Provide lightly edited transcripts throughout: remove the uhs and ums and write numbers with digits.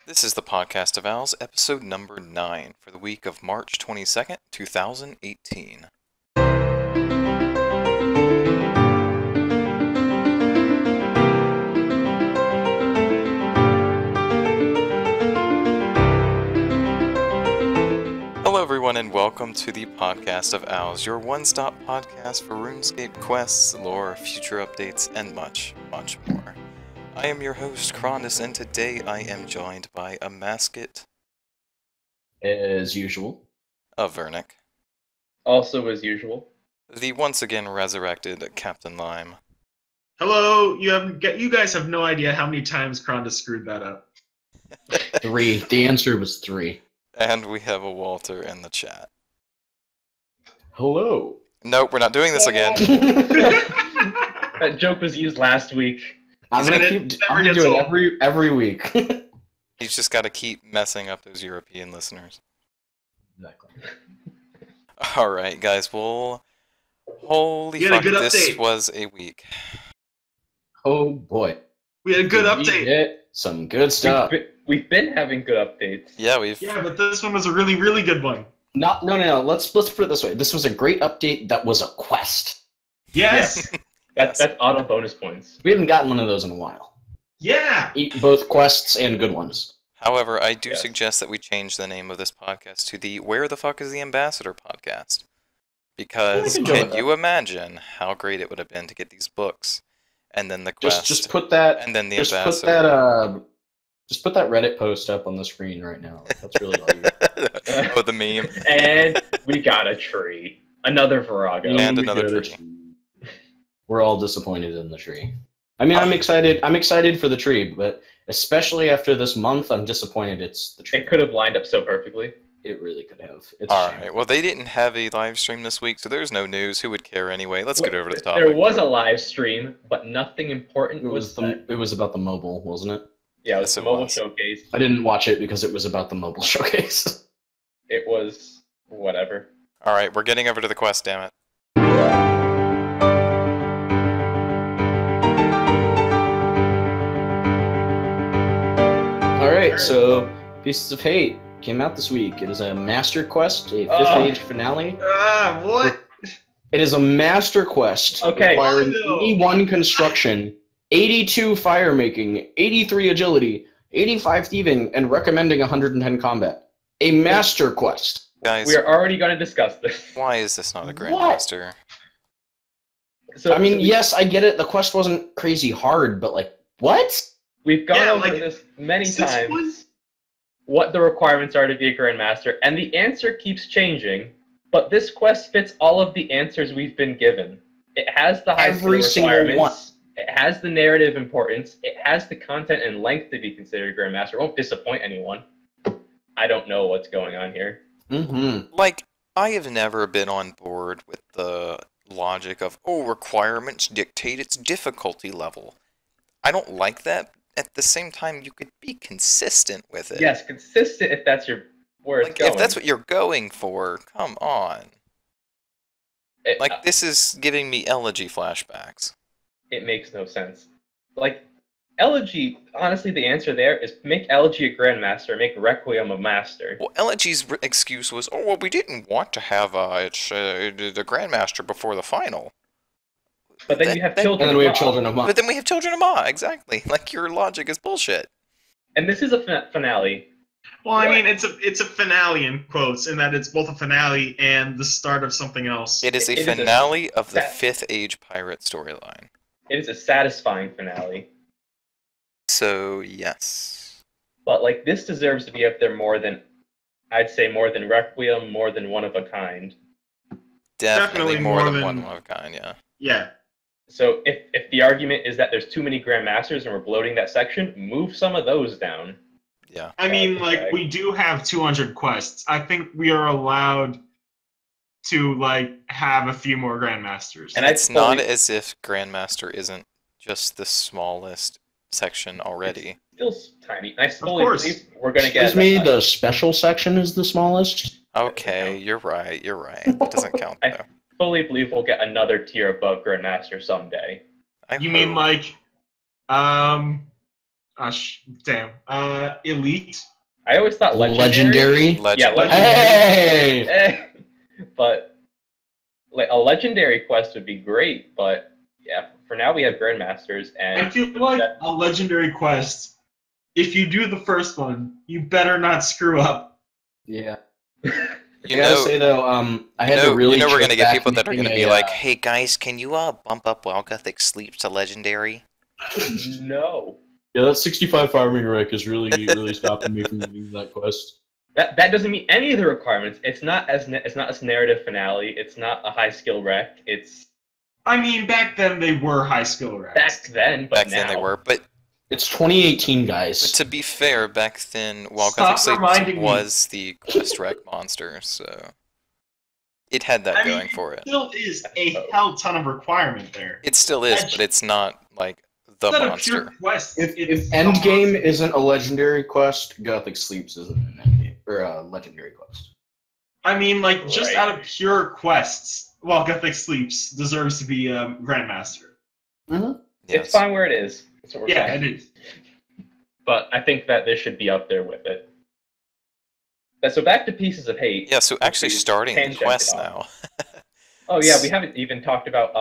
This is the Podcast of Owls, episode number 9, for the week of March 22nd, 2018. Hello everyone and welcome to the Podcast of Owls, your one-stop podcast for RuneScape quests, lore, future updates, and much, much more. I am your host, Crondis, and today I am joined by Amascut, as usual, Avernic, also as usual, the once again resurrected Captain Lime. Hello, you guys have no idea how many times Crondis screwed that up. 3. The answer was 3. And we have a Walter in the chat. Hello. Nope, we're not doing this again. that joke was used last week. I'm gonna do it every week. He's just got to keep messing up those European listeners. Exactly. Alright, guys, well, holy fuck, this was a week. Oh boy. We had a good update. Hit some good stuff. We've been having good updates. Yeah, but this one was a really, really good one. No. Let's put it this way. This was a great update that was a quest. Yes! That's auto bonus points. We haven't gotten one of those in a while. Yeah! Both quests and good ones. However, I do suggest that we change the name of this podcast to the Where the Fuck is the Ambassador podcast. Because can you imagine how great it would have been to get these books, and then the quest, just put that, and then the just ambassador. Just put that Reddit post up on the screen right now. That's really all you Oh, the meme. And we got a tree. Another Virago. And another tree. We're all disappointed in the tree. I mean, I'm excited for the tree, but especially after this month, I'm disappointed it's the tree. It could have lined up so perfectly. It really could have. Alright, well, they didn't have a live stream this week, so there's no news. Who would care anyway? Let's get over to the topic. There was a live stream, but nothing important was said. It was about the mobile, wasn't it? Yeah, it was the mobile showcase. I didn't watch it because it was about the mobile showcase. It was whatever. Alright, we're getting over to the quest, damn it. Alright, so Pieces of Hate came out this week. It is a master quest, a 5th age finale. What? It is a master quest requiring 81 construction, 82 fire making, 83 agility, 85 thieving, and recommending 110 combat. A master quest. Guys, we are already going to discuss this. Why is this not a Grandmaster? I mean, yes, I get it. The quest wasn't crazy hard, but like, what? We've gone over this many times. What the requirements are to be a Grandmaster, and the answer keeps changing. But this quest fits all of the answers we've been given. It has the high skill requirements. It has the narrative importance. It has the content and length to be considered Grandmaster. It won't disappoint anyone. I don't know what's going on here. Like, I have never been on board with the logic of, requirements dictate its difficulty level. I don't like that. At the same time, you could be consistent with it. Yes, consistent if that's where it's going. If that's what you're going for, come on. This is giving me elegy flashbacks. It makes no sense. Like, elegy, honestly, the answer there is make elegy a Grandmaster, make Requiem a Master. Well, elegy's excuse was, we didn't want to have the Grandmaster before the final. But then you have Children and then we have Children of Ma. But then we have Children of Ma, exactly. Like, your logic is bullshit. And this is a finale. Well, I mean, it's a finale in quotes, in that it's both a finale and the start of something else. It is a finale of the 5th Age Pirate storyline. It is a satisfying finale. So, yes. But, like, this deserves to be up there more than Requiem, more than One of a Kind. Definitely more than One of a Kind, yeah. Yeah. So, if the argument is that there's too many Grandmasters and we're bloating that section, move some of those down. Yeah. I mean, we do have 200 quests. I think we are allowed to, have a few more Grandmasters. And it's not as if Grandmaster isn't just the smallest section already. It's still tiny. I fully believe we're going to get... Excuse me, the special section is the smallest? Okay, you're right. It doesn't count, though. I fully believe we'll get another tier above Grandmaster someday. You mean, Damn. Elite. I always thought Legendary. Yeah, legendary. Hey! But like a legendary quest would be great, but yeah, for now we have Grandmasters, and I feel like a legendary quest, if you do the first one, you better not screw up. Yeah. I gotta say though, I had to really. We're gonna get people that are gonna be like, "Hey guys, can you bump up Wild Gothic Sleep to legendary?" No. Yeah, that 65 farming wreck is really stopping me from doing that quest. That doesn't meet any of the requirements. It's not a narrative finale. It's not a high skill wreck. It's. I mean, back then they were high skill wrecks. Back then, but now. Then they were, but. It's 2018, guys. But to be fair, back then, Wild Gothic Sleep was the quest wreck monster, so it had that going for it. It still is a hell ton of requirement there. It still is, but it's not like the monster. A pure quest. If Endgame isn't a legendary quest, Gothic Sleeps isn't an endgame or a legendary quest. I mean, like just out of pure quests, Wild Gothic Sleeps deserves to be Grandmaster. Mm-hmm. Yes. It's fine where it is. Yeah, it is. But I think that this should be up there with it. So back to Pieces of Hate. Yeah, so actually starting the quest now. Oh yeah, we haven't even talked about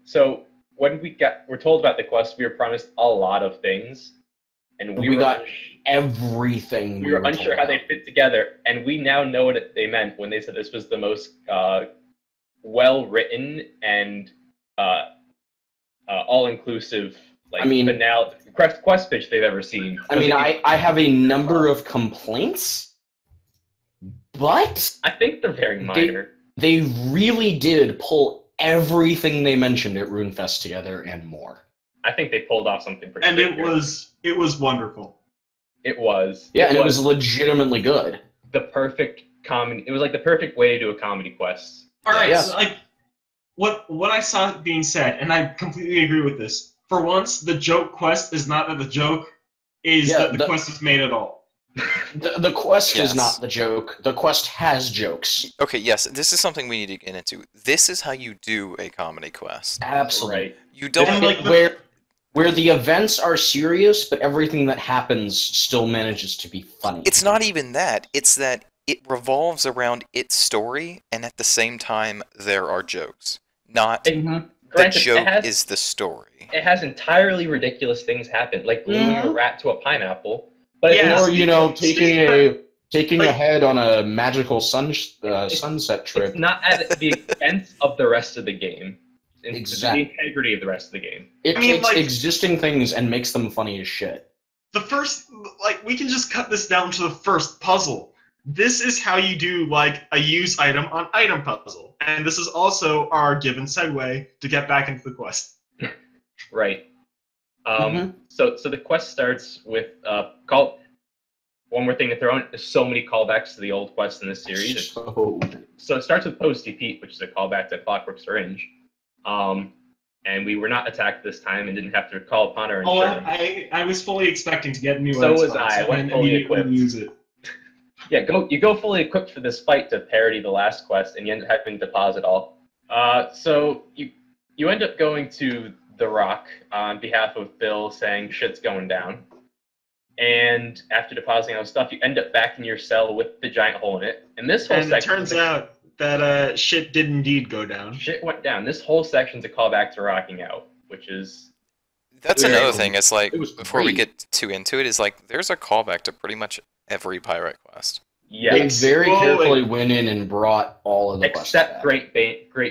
so when we're told about the quest, we were promised a lot of things. And we got everything. We were unsure how they fit together, and we now know what they meant when they said this was the most well written and all inclusive finale quest pitch they've ever seen. I mean, I have a number of complaints, but I think they're very minor. They really did pull everything they mentioned at RuneFest together and more. I think they pulled off something pretty good. It was wonderful. It was. Yeah, it was legitimately good. The perfect comedy. It was like the perfect way to do a comedy quest. All right, so like what I saw being said, and I completely agree with this. For once, the joke quest is not that the joke is that the quest is made at all. The quest is not the joke. The quest has jokes. Okay, yes, this is something we need to get into. This is how you do a comedy quest. Absolutely. Right. You don't where the events are serious, but everything that happens still manages to be funny. It's not even that. It's that it revolves around its story, and at the same time, there are jokes. Not the joke is the story. It has entirely ridiculous things happen, like gluing a rat to a pineapple. But or taking a head on a magical sunset trip. It's not at the expense of the rest of the game. Exactly. The integrity of the rest of the game. It takes existing things and makes them funny as shit. The first, we can just cut this down to the first puzzle. This is how you do, a use item on item puzzle. And this is also our given segue to get back into the quest. Right. So the quest starts with one more thing to throw in. There's so many callbacks to the old quests in this series. So it starts with Posty Pete, which is a callback to Clockwork Syringe. And we were not attacked this time and didn't have to call upon our insurance. I was fully expecting to get new items. So was I. I went fully equipped. Use it. Yeah, you go fully equipped for this fight to parody the last quest, and you end up having to pause it all. So you end up going to the Rock on behalf of Bill, saying shit's going down. And after depositing all the stuff, you end up back in your cell with the giant hole in it. And this whole section. It turns out that shit did indeed go down. Shit went down. This whole section's a callback to Rocking Out, which is. That's another thing. It's before we get too into it, is there's a callback to pretty much every pirate quest. Yeah. They very carefully went in and brought all of the quests except Great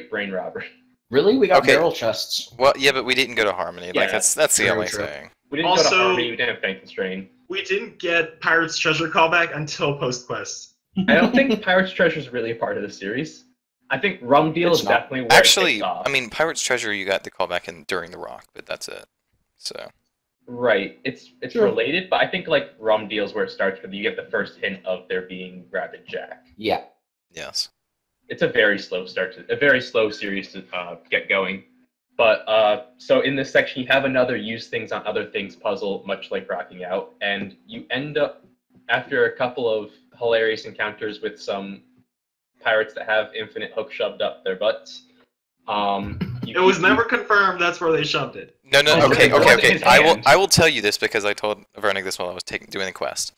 Brain Robbery. Really? We got barrel chests. Well, yeah, but we didn't go to Harmony. Yeah, that's the only thing. We didn't go to Harmony. We didn't have Faint Constrain. We didn't get Pirate's Treasure callback until post-quest. I don't think Pirate's Treasure is really a part of the series. I think Rum Deal is definitely where actually, it takes off. I mean, Pirate's Treasure, you got the callback during the Rock, but that's it. So. Right. It's related, but I think Rum Deal is where it starts, where you get the first hint of there being Rapid Jack. Yeah. Yes. It's a very slow series to get going. But so in this section, you have another use things on other things puzzle, much like Rocking Out, and you end up, after a couple of hilarious encounters with some pirates that have infinite hook shoved up their butts. It was never confirmed that's where they shoved it. No, Oh, okay. it wasn't his hand. I will tell you this because I told Avernic this while I was doing the quest.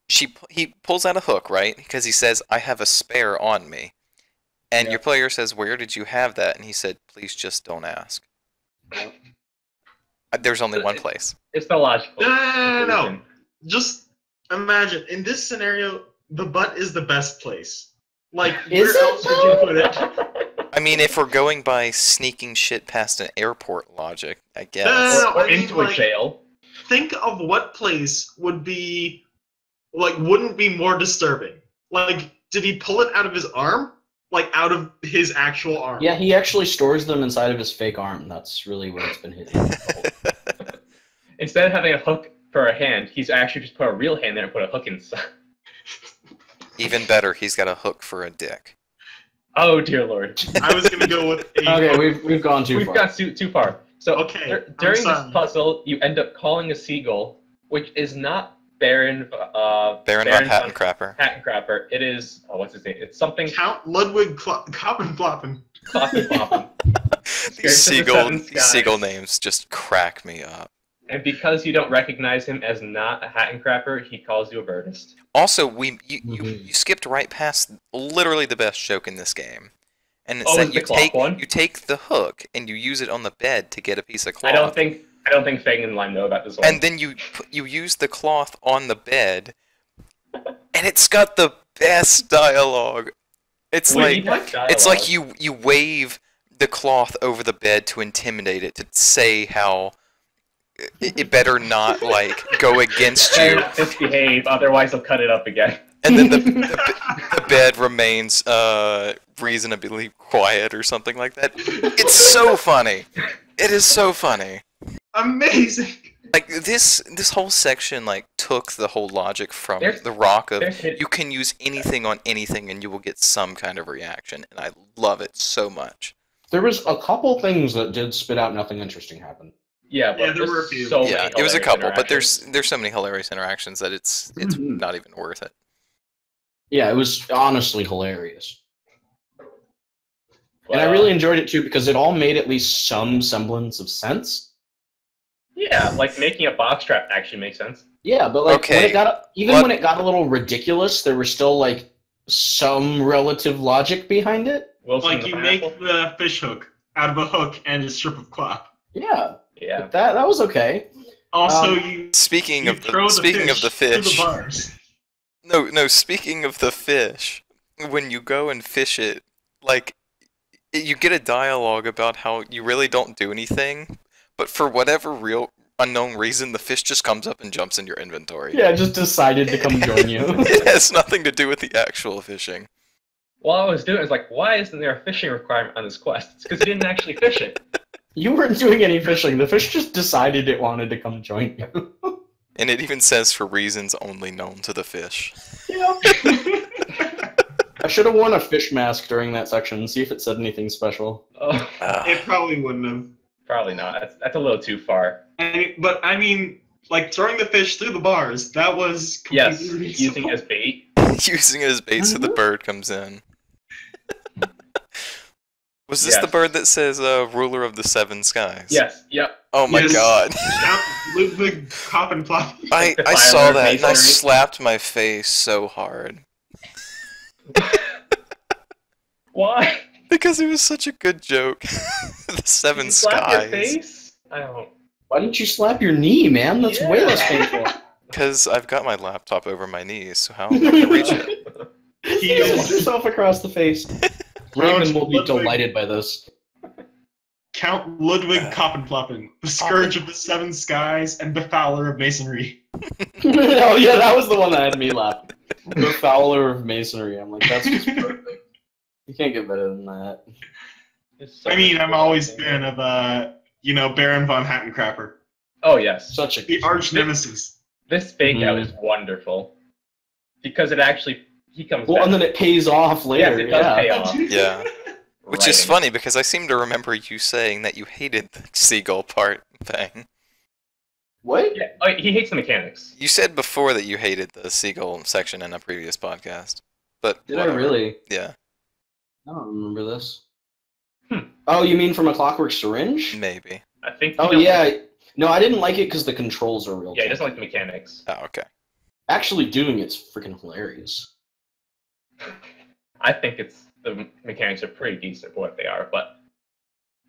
He pulls out a hook, right? Because he says, "I have a spare on me," and your player says, "Where did you have that?" And he said, "Please just don't ask." There's only one place. It's the logical. No. Just imagine in this scenario, the butt is the best place. Like, Is where it, else would you put it? I mean, if we're going by sneaking shit past an airport logic, I guess. No, Or I mean, into a like, jail. Think of what place would be, like, wouldn't be more disturbing. Like, did he pull it out of his arm? Like, out of his actual arm? Yeah, he actually stores them inside of his fake arm. That's really where it's been hidden. Instead of having a hook for a hand, he's actually just put a real hand there and put a hook inside. Even better, he's got a hook for a dick. Oh dear lord. I was gonna go with a Okay, we've gone too far. We've got too far. So Okay, during I'm this sorry. puzzle, you end up calling a seagull, which is not Baron Baron von Hattencrapper. Hattencrapper. It is what's his name? It's something Count Ludwig Koppenploppen. Kloppen. These seagull names just crack me up. And because you don't recognize him as not a Hattencrapper, he calls you a birdist. Also, you skipped right past literally the best joke in this game. And it Oh, said it's the cloth one? you take the hook and you use it on the bed to get a piece of cloth. I don't think Fang and Lime know about this one. And then you use the cloth on the bed, and it's got the best dialogue. It's like you wave the cloth over the bed to intimidate it, to say how it better not like go against you. Misbehave, otherwise he'll cut it up again. And then the bed remains reasonably quiet or something like that. It's so funny. It is so funny. Amazing. Like this whole section like took the whole logic from the rock of you can use anything on anything and you will get some kind of reaction, and I love it so much. There was a couple things that did spit out nothing interesting happened. Yeah, but there were a few. Yeah, it was a couple, but there's so many hilarious interactions that it's not even worth it. Yeah, it was honestly hilarious. And I really enjoyed it too because it all made at least some semblance of sense. Yeah, like making a box trap actually makes sense. Yeah, but like when it got a little ridiculous, there was still like some relative logic behind it. Wilson Like you make the fish hook out of a hook and a strip of cloth. Yeah. Yeah. That was okay. Also, speaking of the fish. No, speaking of the fish, when you go and fish it, like you get a dialogue about how you really don't do anything, but for whatever real unknown reason, the fish just comes up and jumps in your inventory. Yeah, just decided to come join you. It has nothing to do with the actual fishing. While I was doing it, I was like, why isn't there a fishing requirement on this quest? It's because you didn't actually fish it. You weren't doing any fishing. The fish just decided it wanted to come join you. And it even says for reasons only known to the fish. Yeah. I should have worn a fish mask during that section and see if it said anything special. It probably wouldn't have. Probably not. That's a little too far. But I mean, like throwing the fish through the bars, that was completely reasonable. Using it as bait. Using it as bait so the bird comes in. Was this the bird that says ruler of the seven skies? Yes, yep. Oh my god. Ludwig Koppenplop. I saw that and I slapped my face so hard. Why? Because it was such a good joke. The seven skies. Slap your face? I don't. Why didn't you slap your knee, man? That's way less painful. Because I've got my laptop over my knees, so how am I going to reach it? You hit yourself across the face. Raymond will be delighted by this. Count Ludwig Koppenploppen, the scourge of the seven skies and befouler of masonry. Oh yeah, that was the one that had me laugh. The fowler of masonry. I'm like, that's just perfect. You can't get better than that. I mean, I'm always a fan of, Baron von Hattencrapper. Oh yes, the arch nemesis. This fake out is wonderful because it actually he comes. Well, back. and then it pays off later. Yes, it does pay off. Yeah. Which is funny because I seem to remember you saying that you hated the seagull part thing. What? Yeah, he hates the mechanics. You said before that you hated the seagull section in a previous podcast, but did I really? Yeah. I don't remember this. Oh, you mean from A Clockwork Syringe? Maybe. I think. Oh yeah, no, I didn't like it because the controls are real. Yeah, he doesn't like the mechanics. Oh, okay. Actually, doing it's freaking hilarious. I think the mechanics are pretty decent for what they are, but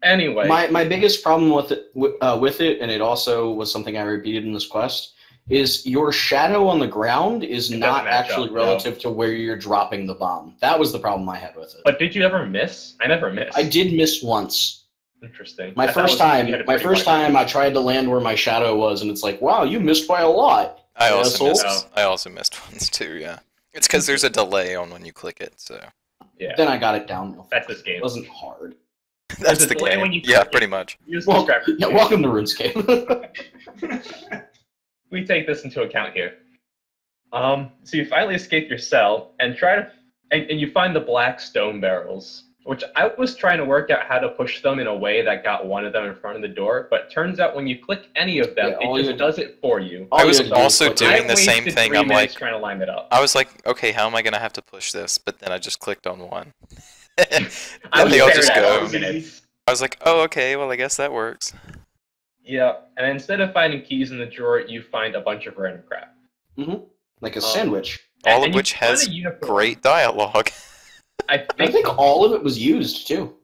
anyway. My biggest problem with it, and it also was something I repeated in this quest, is your shadow on the ground is not actually relative to where you're dropping the bomb. That was the problem I had with it. But did you ever miss? I never missed. I did miss once. Interesting. My first time, I tried to land where my shadow was, and it's like, wow, you missed by a lot. I also missed once too. Yeah, it's because there's a delay on when you click it. So yeah. Then I got it down. That's this game. It wasn't hard. That's the game. Yeah, pretty much. Welcome to RuneScape. We take this into account here. So you finally escape your cell and and you find the black stone barrels, which I was trying to work out how to push them in a way that got one of them in front of the door, but turns out when you click any of them, it just does it for you. I was also doing the same thing. I'm like trying to line it up. I was like, okay, how am I gonna have to push this? But then I just clicked on one. And they all just go. I was like, oh, okay, well, I guess that works. Yeah, and instead of finding keys in the drawer, you find a bunch of random crap. Mm-hmm. Like a sandwich. All of which has great dialogue. I think all of it was used, too.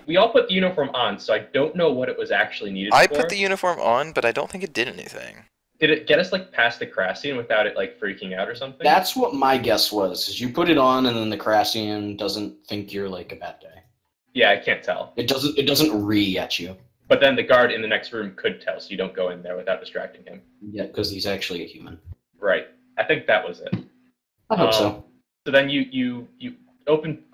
We all put the uniform on, so I don't know what it was actually needed for. I put the uniform on, but I don't think it did anything. Did it get us, like, past the Crassian without it, like, freaking out or something? That's what my guess was, is you put it on, and then the Crassian doesn't think you're, like, a bad guy. Yeah, I can't tell. It doesn't re at you. But then the guard in the next room could tell, so you don't go in there without distracting him. Yeah, because he's actually a human. Right. I think that was it. I hope so. So then you open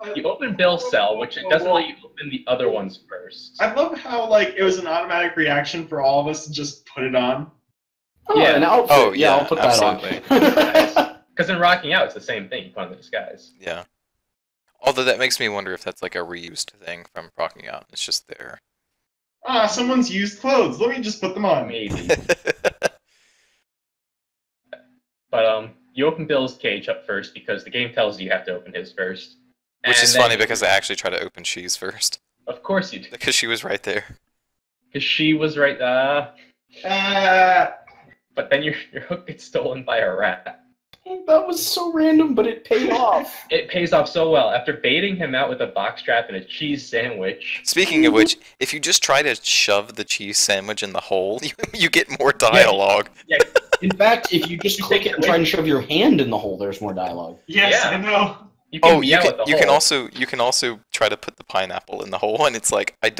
Bill's cell, which it doesn't let you open the other ones first. I love how like it was an automatic reaction for all of us to just put it on. Oh, yeah, an outfit. I'll put absolutely. that on. Because in Rocking Out, it's the same thing. You put on the disguise. Yeah. Although that makes me wonder if that's like a reused thing from Rocking Out. It's just there. Someone's used clothes. Let me just put them on. Maybe. But you open Bill's cage up first because the game tells you have to open his first. Which is funny because I actually try to open She's first. Of course you do. Because she was right there. Because she was right there. But then your hook gets stolen by a rat. That was so random, but it paid off. It pays off so well. After baiting him out with a box trap and a cheese sandwich. Speaking of which, if you just try to shove the cheese sandwich in the hole, you get more dialogue. Yeah. In fact, if you just click it and try to shove your hand in the hole, there's more dialogue. Yes, I know. You can also try to put the pineapple in the hole, and it's like I've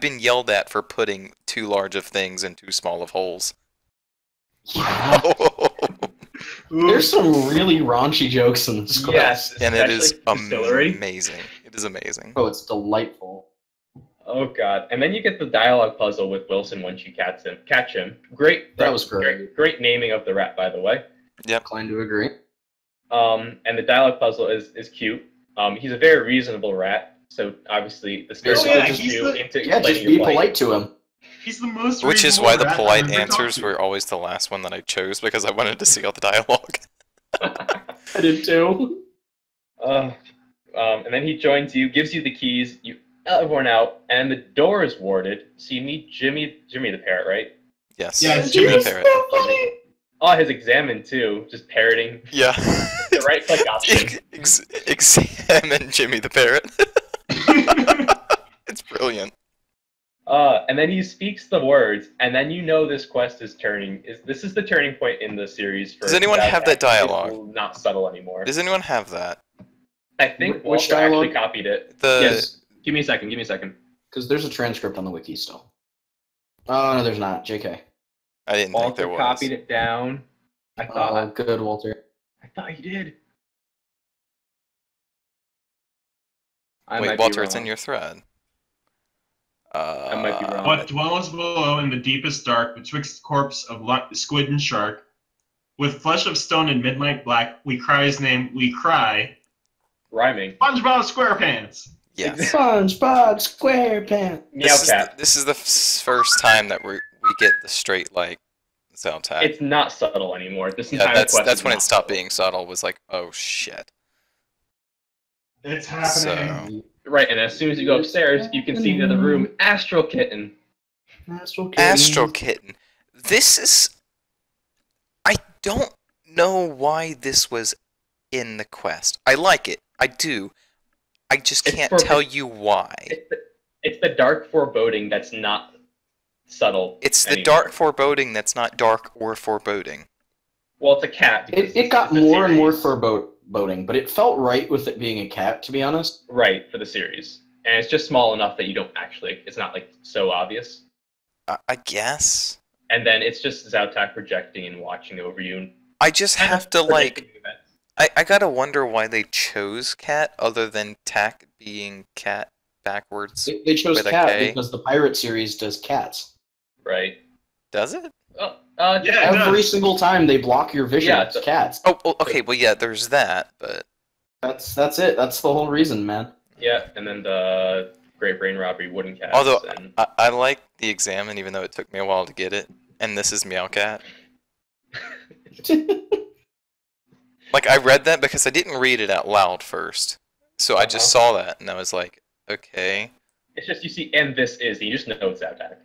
been yelled at for putting too large of things in too small of holes. Yeah. There's some really raunchy jokes in this quest. Yes, and it is amazing. It is amazing. Oh, it's delightful. Oh god! And then you get the dialogue puzzle with Wilson once you catch him. Great. That was great. Great naming of the rat, by the way. Yep. Inclined to agree. And the dialogue puzzle is cute. He's a very reasonable rat, so obviously the story just be polite to him. He's the most. Which is why the polite answers were always the last one that I chose because I wanted to see all the dialogue. I did too. And then he joins you, gives you the keys. You let everyone out, and the door is warded. So you meet Jimmy the parrot, right? Yes. Yeah, Jimmy the parrot. So funny. Oh, his examine too, just parroting. Yeah. The right click option. Examine Jimmy the parrot. It's brilliant. And then he speaks the words, and then you know this quest is turning. This is the turning point in the series. Does anyone have that dialogue? Not subtle anymore. Does anyone have that? I think which Walter dialogue? actually copied it. Yes. Give me a second. Because there's a transcript on the wiki still. Oh no, there's not. JK. I didn't think there was. Walter copied it down. I thought. Oh, good, Walter. I thought he did. Wait, Walter, it's in your thread. I might be wrong. What dwells below in the deepest dark, betwixt corpse of squid and shark, with flesh of stone and midnight black, we cry his name, we cry. Rhyming. SpongeBob SquarePants. Yes. SpongeBob SquarePants. Meowcat. This is the first time that we get the straight like sound tag. It's not subtle anymore. That's when it stopped being subtle. Was like, oh shit. It's happening. Right, and as soon as you go upstairs, you can see in the room Astral Kitten. Astral Kitten. This is... I don't know why this was in the quest. I like it. I do. I just can't tell you why. It's the dark foreboding that's not subtle. It's the dark foreboding that's not dark or foreboding. Well, it's a cat. It got more and more foreboding, but it felt right with it being a cat, to be honest. Right, for the series. And it's just small enough that you don't actually... It's not, like, so obvious. I guess. And then it's just Zautak projecting and watching over you. And I just have to, like... I gotta wonder why they chose cat other than tack being cat backwards. They chose cat because the pirate series does cats. Right. Does it? Every single time they block your vision, it's cats. Oh, okay, well, yeah, there's that, but... That's it. That's the whole reason, man. Yeah, and then the Great Brain Robbery wooden cats. Although, I like the Examine, even though it took me a while to get it. And this is Meowcat. Like, I read that because I didn't read it out loud first. So I just saw that, and I was like, okay. It's just, you see, and this is, and you just know it's Zautak.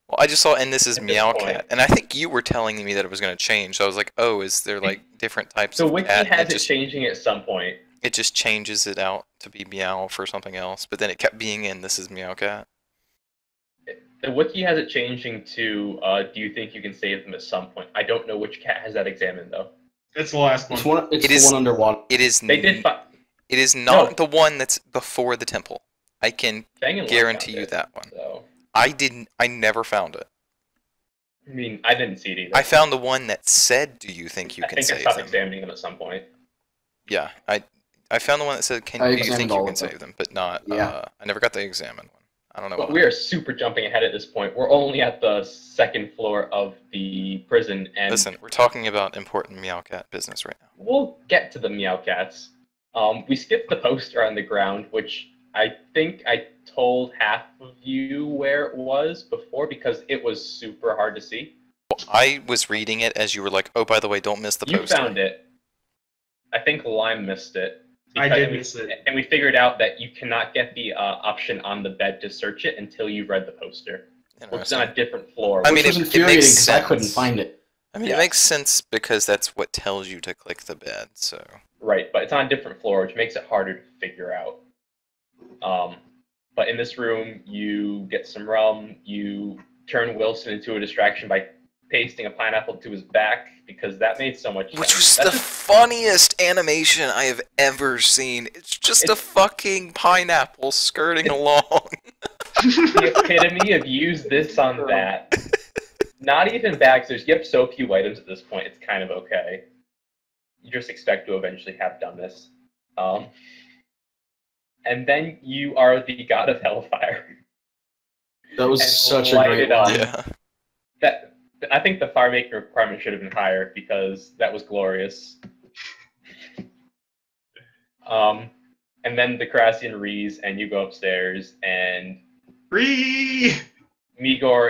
Well, I just saw, and this is Meowcat. And I think you were telling me that it was going to change. So I was like, oh, is there, like, different types of cat? So Wiki has it changing at some point. It just changes it out to be Meow for something else. But then it kept being in this is Meowcat. The Wiki has it changing to, do you think you can save them at some point? I don't know which cat has that examined, though. It's the last one. It's the one underwater. It is. It is not the one that's before the temple. I can guarantee you that one. So. I never found it. I mean, I didn't see it either. I found the one that said, "Do you think you can save them?" I think I stopped examining them at some point. Yeah, I found the one that said, do you think you can save them?" But not. Yeah. I never got the examined one. I don't know. But we are super jumping ahead at this point. We're only at the second floor of the prison, and listen, we're talking about important Meowcat business right now. We'll get to the Meowcats. We skipped the poster on the ground, which I think I told half of you where it was before because it was super hard to see. Well, I was reading it as you were like, "Oh, by the way, don't miss the poster." You found it. I think Lime missed it. I did miss it. And we figured out that you cannot get the option on the bed to search it until you've read the poster. Which is on a different floor. I mean, it makes sense. I couldn't find it. I mean, it makes sense because that's what tells you to click the bed, so... Right, but it's on a different floor, which makes it harder to figure out. But in this room, you get some rum, you turn Wilson into a distraction by pasting a pineapple to his back, because that made so much sense. Which was the funniest animation I have ever seen. It's just a fucking pineapple skirting along. The epitome of use this on that. Not even bags, you have so few items at this point, it's kind of okay. You just expect to eventually have done this. And then you are the god of hellfire. That was such a great line. Yeah. I think the fire making requirement should have been higher because that was glorious. And then the Crassian rees, and you go upstairs, and Migor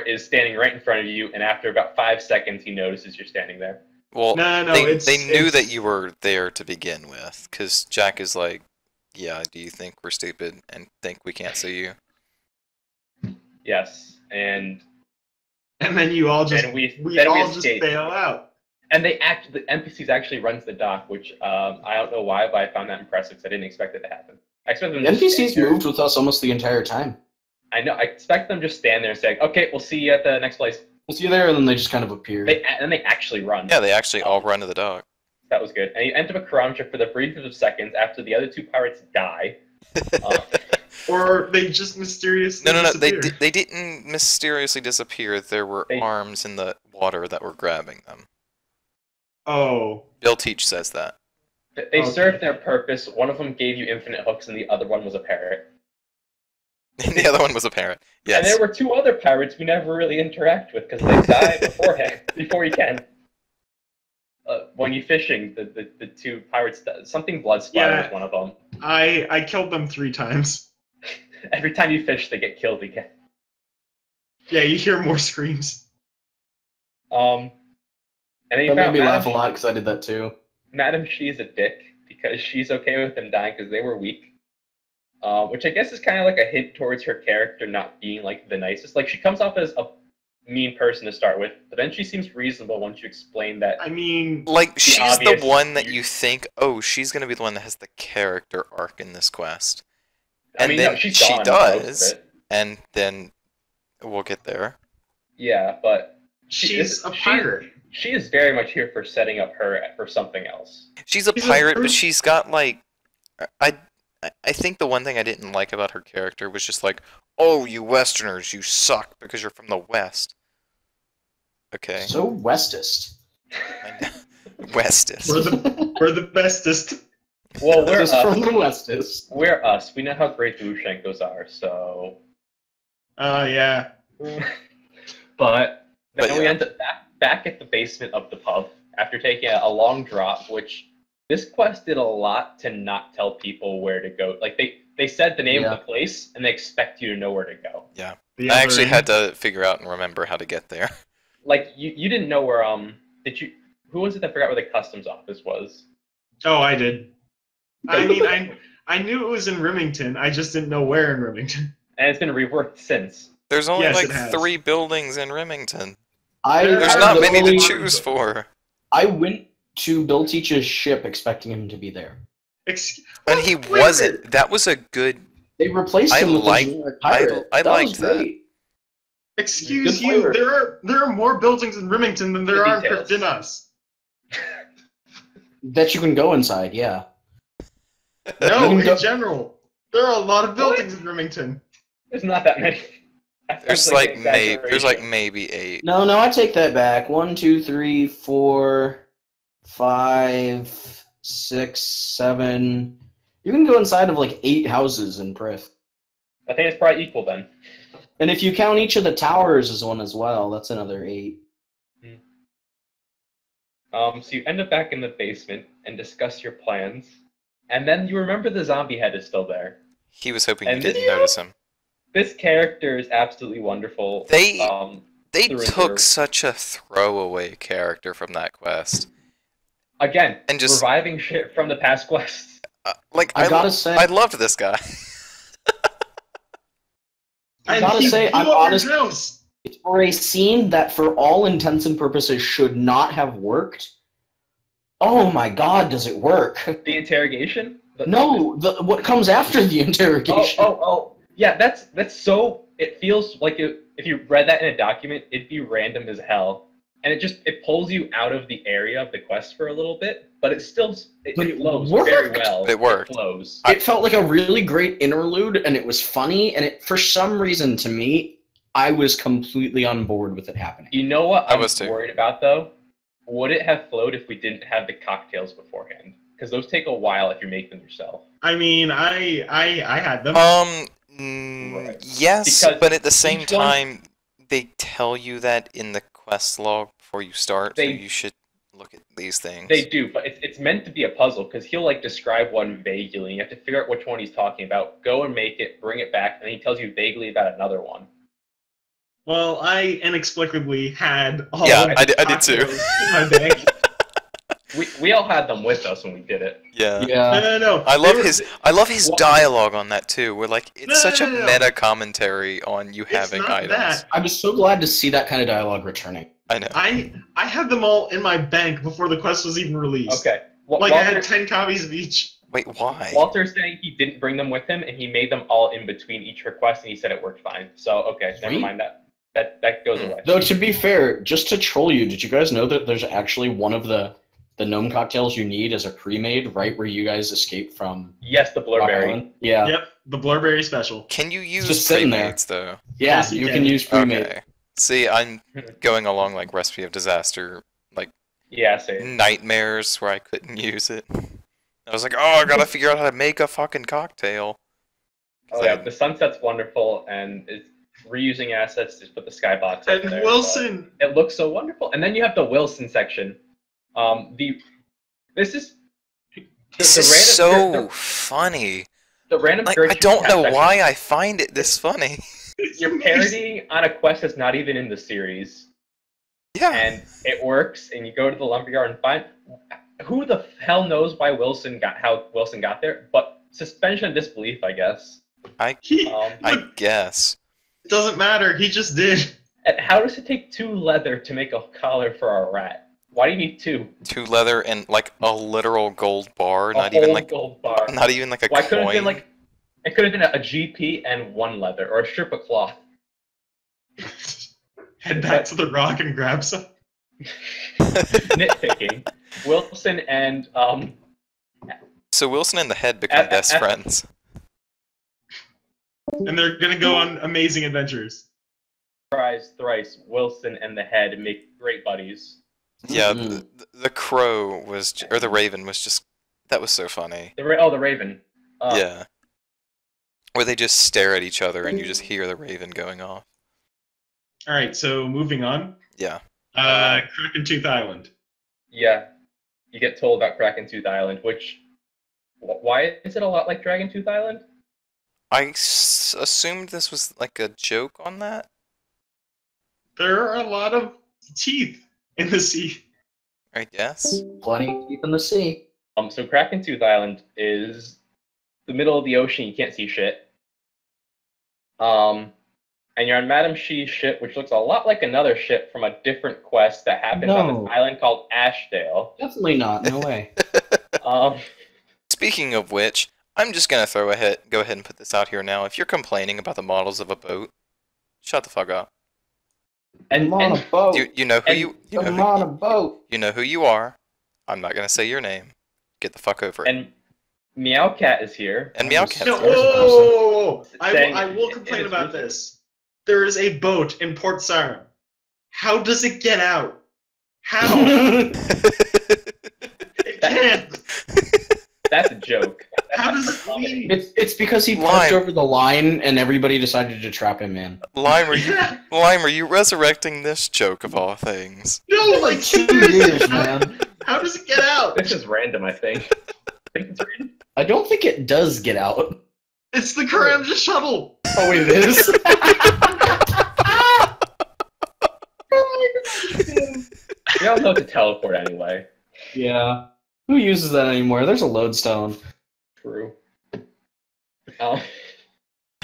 is standing right in front of you, and after about 5 seconds, he notices you're standing there. Well, they knew that you were there to begin with, because Jack is like, "Yeah, do you think we're stupid and think we can't see you?" Yes, and then you all just just bail out. And the NPCs actually runs the dock, which I don't know why, but I found that impressive because I didn't expect it to happen. I expected them the NPCs moved with us almost the entire time. I know. I expect them just stand there and say, "Okay, we'll see you at the next place." We'll see you there, and then they just kind of appear. And they actually run. Yeah, they actually all run to the dock. That was good. And you enter a chronometer for the briefest of seconds after the other two pirates die. Or they just mysteriously disappear. They didn't mysteriously disappear. There were arms in the water that were grabbing them. Oh. Bill Teach says that. They served their purpose. One of them gave you infinite hooks, and the other one was a parrot. And the other one was a parrot. Yes. And there were two other pirates we never really interact with because they die beforehand, before you can. When you're fishing, the two pirates, something blood splatter was one of them. I killed them 3 times. Every time you fish, they get killed again. Yeah, you hear more screams. And then that made me laugh a lot because I did that too. Madam She's a dick because she's okay with them dying because they were weak. which I guess is kind of like a hint towards her character not being like the nicest. Like she comes off as a mean person to start with, but then she seems reasonable once you explain that. I mean, like she's the one that you think, oh, she's gonna be the one that has the character arc in this quest, and then no, she does, and then we'll get there. Yeah, but she's a pirate. She is very much here for setting up her for something else. She's a pirate, but she's got like, I think the one thing I didn't like about her character was just like, oh, you Westerners, you suck because you're from the West. Okay. So Westist. Westist. We're the bestest. Well, we're us. From the Westist. We're us. We know how great the Ushenkos are, so. Yeah. But then we end up back at the basement of the pub after taking a long drop, which this quest did a lot to not tell people where to go. Like they said the name of the place and they expect you to know where to go. Yeah. I actually had to figure out and remember how to get there. Like you didn't know where who was it that forgot where the customs office was? Oh, I did. I mean, I knew it was in Remington. I just didn't know where in Remington. And it's been reworked since. There's only like 3 buildings in Remington. There's not many to choose for. I went to Bill Teach's ship expecting him to be there. And he wasn't. That was a good... They replaced him with a generic pirate. I liked that. Excuse you, there are more buildings in Remington than there are in Cryptinas. That you can go inside, yeah. No, in general. There are a lot of buildings in Remington. There's not that many. There's like maybe 8. No, I take that back. 1, 2, 3, 4, 5, 6, 7. You can go inside of like 8 houses in Prith. I think it's probably equal then. And if you count each of the towers as one as well, that's another 8. So you end up back in the basement and discuss your plans, and then you remember the zombie head is still there. He was hoping you didn't notice him. This character is absolutely wonderful. They took such a throwaway character from that quest. Again, and just reviving shit from the past quests. I gotta say, I loved this guy. I gotta say, I'm honest. For a scene that, for all intents and purposes, should not have worked. Oh my God, does it work? The interrogation? What comes after the interrogation? Oh, yeah. That's so. It feels like if you read that in a document, it'd be random as hell, and it pulls you out of the area of the quest for a little bit, but it flows very well. It worked. It flows. It felt like a really great interlude, and it was funny, and for some reason, to me, I was completely on board with it happening. You know what I was worried about, though? Would it have flowed if we didn't have the cocktails beforehand? Because those take a while if you make them yourself. I mean, I had them. Right. Yes, because but at the same time, they tell you that in the quest log before you start, so you should look at these things. They do, but it's meant to be a puzzle, because he'll like describe one vaguely, and you have to figure out which one he's talking about, go and make it, bring it back, and then he tells you vaguely about another one. Well, I inexplicably had all I did too. In my bank. We all had them with us when we did it. Yeah. No. I love his dialogue on that too. We're like, it's such a meta commentary on you having items. I was so glad to see that kind of dialogue returning. I know. I had them all in my bank before the quest was even released. Okay. I had 10 copies of each. Wait, why? Walter's saying he didn't bring them with him, and he made them all in between each request, and he said it worked fine. So, okay, never mind that. That goes away. Though, to be fair, just to troll you, did you guys know that there's actually one of the gnome cocktails you need as a pre-made right where you guys escaped from? Yes, the blurberry. Yeah. Yep, the blurberry special. Can you use just sitting pre-mades, though? Yeah, yes, you can use pre-made. Okay. See, I'm going along like Recipe of Disaster, like nightmares where I couldn't use it. I was like, oh, I gotta figure out how to make a fucking cocktail. Oh yeah, the sunset's wonderful, and it's reusing assets, just put the skybox up and there. Wilson! It looks so wonderful. And then you have the Wilson section. This is so funny. The random I don't know why I find it this funny. You're parodying on a quest that's not even in the series. Yeah. And it works, and you go to the lumberyard and find... Who the hell knows how Wilson got there, but suspension of disbelief, I guess. I guess. It doesn't matter. He just did. And how does it take 2 leather to make a collar for our rat? Why do you need 2? 2 leather and like a literal gold bar, A not whole even like gold bar. not even like a Why coin. couldn't it have been like? It could have been a GP and 1 leather, or a strip of cloth. Head back to the rock and grab some. Nitpicking. Wilson and So Wilson and the head become best friends. And they're gonna go on amazing adventures. Prize thrice. Wilson and the head make great buddies. Yeah, the crow was, or the raven was just, that was so funny. The raven. Yeah. Where they just stare at each other and you just hear the raven going off. Alright, so moving on. Yeah. Kraken Tooth Island. Yeah. You get told about Kraken Tooth Island, which... Why is it a lot like Dragon Tooth Island? I assumed this was like a joke on that. There are a lot of teeth in the sea. I guess. Plenty of teeth in the sea. So Kraken Tooth Island is the middle of the ocean. You can't see shit. And you're on Madam Xi's ship, which looks a lot like another ship from a different quest that happens on this island called Ashdale. Definitely not. No way. Speaking of which, I'm just gonna go ahead and put this out here now. If you're complaining about the models of a boat, shut the fuck up. And on a boat. You know who you on a boat. You know who you are. I'm not gonna say your name. Get the fuck over it. And Meowcat is here. And Meowcat. No, whoa! I will complain about this. There is a boat in Port Sarim. How does it get out? How? It can't. That's a joke. How does it leave? It's because he pushed over the line and everybody decided to trap him in. Lime, are you resurrecting this joke of all things? No, like 2 years, man. How does it get out? This is random, I think. I don't think it does get out. It's the Crondis shuttle. Oh wait, it is. We all know to teleport anyway. Yeah. Who uses that anymore? There's a lodestone. True. Oh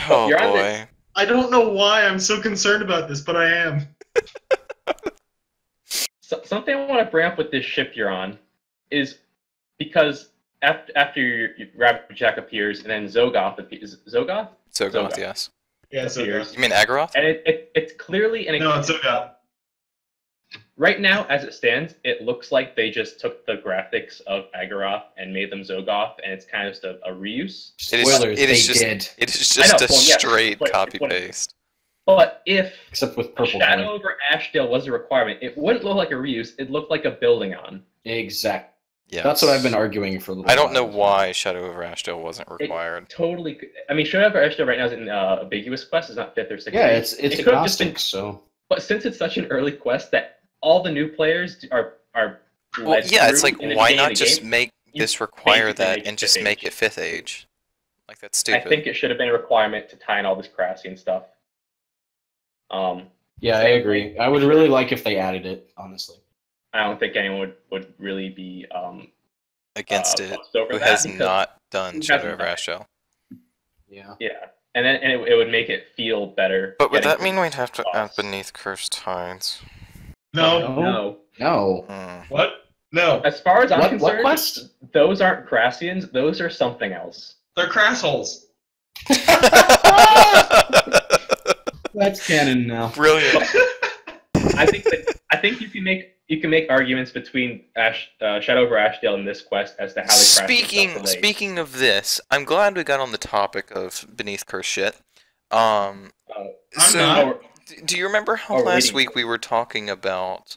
boy. I don't know why I'm so concerned about this, but I am. Something I want to bring up with this ship you're on is because after your Rabbit Jack appears and then Zogoth appears. Zogoth? Zogoth, yes. Yeah, Zogoth. You mean Agarroth? And it's clearly an... No, it's Zogoth. Right now, as it stands, it looks like they just took the graphics of Agarroth and made them Zogoth, and it's kind of just a reuse. Spoilers, it is just a straight copy-paste. But if except with purple Shadow over Ashdale was a requirement, it wouldn't look like a reuse, it'd look like a building on. Exactly. Yeah. That's what I've been arguing for a little while. I don't know why Shadow over Ashdale wasn't required. Totally. I mean, Shadow over Ashdale right now is in ambiguous quest. It's not 5th or 6th. Yeah, it's agnostic, so... But since it's such an early quest that all the new players are well, yeah, it's like, why not just make this require that and just make it 5th age? Like, that's stupid. I think it should have been a requirement to tie in all this Crassian stuff. Yeah, I agree. I would really like if they added it, honestly. I don't think anyone would really be against it who has not done Shadow over Ashdale. Yeah. Yeah, and then it would make it feel better. But would that mean we'd have to add Beneath Cursed Tides? No. What? No. As far as I'm concerned, what quest? Those aren't Crassians. Those are something else. They're crassholes. That's canon now. Brilliant. I think you can make arguments between Shadow over Ashdale and this quest as to how the Speaking of this, I'm glad we got on the topic of Beneath Cursed shit. Do you remember how last week we were talking about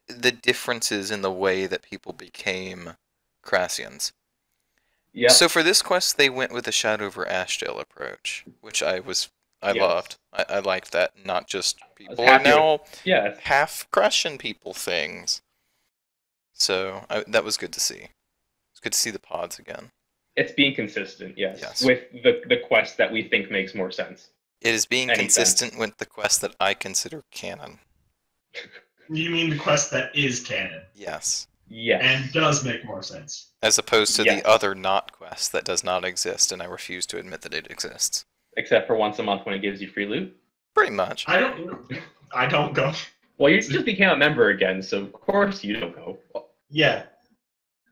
the differences in the way that people became Crassians? Yeah. So for this quest, they went with the Shadow over Ashdale approach, which I loved. I liked that. Not just people are now half Crussian people things. So that was good to see. It's good to see the pods again. It's being consistent, yes. With the quest that we think makes more sense. It is being consistent with the quest that I consider canon. You mean the quest that is canon? Yes. Yes. And does make more sense. As opposed to the other not quest that does not exist, and I refuse to admit that it exists. Except for once a month when it gives you free loot? Pretty much. I don't go. Well, you just became a member again, so of course you don't go. Yeah.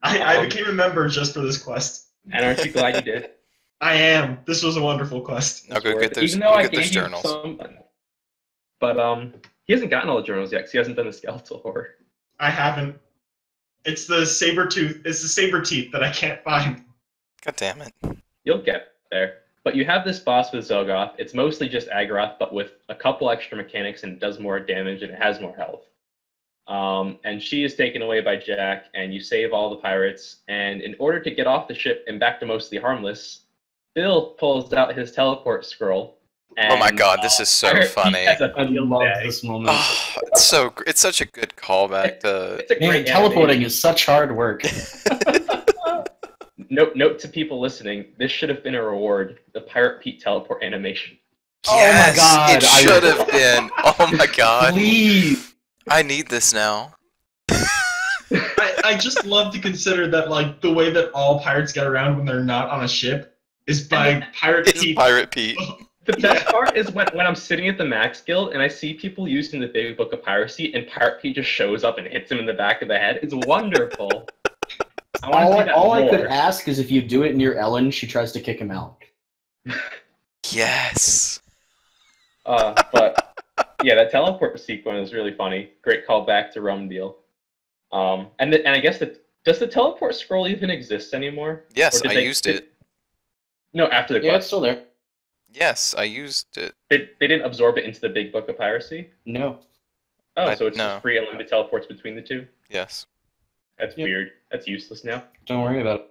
I became a member just for this quest. And aren't you glad you did? I am. This was a wonderful quest. Now go get those, Even though I get those gave you journals. some, but he hasn't gotten all the journals yet because he hasn't done the skeletal horror. I haven't. It's the saber teeth that I can't find. God damn it. You'll get there. But you have this boss with Zogoth. It's mostly just Agrath, but with a couple extra mechanics, and it does more damage and it has more health. And she is taken away by Jack, and you save all the pirates. And in order to get off the ship and back to mostly harmless, Bill pulls out his teleport scroll. And, oh my god, this is so funny. I love this moment. Oh, it's such a good callback to... It's a great teleporting is such hard work. Note to people listening, this should have been a reward, the Pirate Pete teleport animation. Yes, oh my god, it should have been. Oh my god. Please. I need this now. I just love to consider that, like, the way that all pirates get around when they're not on a ship is by Pirate Pete. Pirate Pete. The best part is when I'm sitting at the Max Guild and I see people using the Big Book of Piracy and Pirate Pete just shows up and hits him in the back of the head. It's wonderful. All I could ask is if you do it near Ellen, she tries to kick him out. Yes. But yeah, that teleport sequence is really funny. Great callback to Rum Deal. And I guess does the teleport scroll even exist anymore? Yes, I used it. No, after the quest. Yeah, it's still there. Yes, I used it. They didn't absorb it into the Big Book of Piracy? No. Oh, so it's just free unlimited teleports between the two? Yes. That's weird. That's useless now. Don't worry about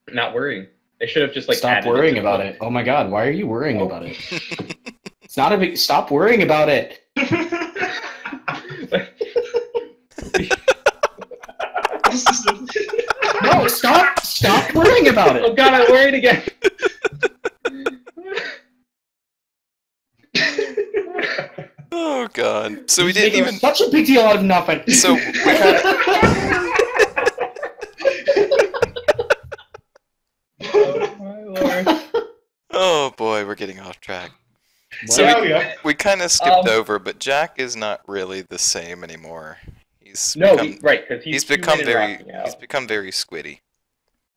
it. Not worrying. They should have just like stop worrying about it. Oh my god, why are you worrying about it? It's not a big. Stop worrying about it. No, stop worrying about it. Oh god, I'm worried again. Oh god. So we didn't even such a big deal out of nothing. So we had Oh my lord. Oh boy, we're getting off track. Well, So we kind of skipped over, but Jack is not really the same anymore. He's because he's become very squiddy.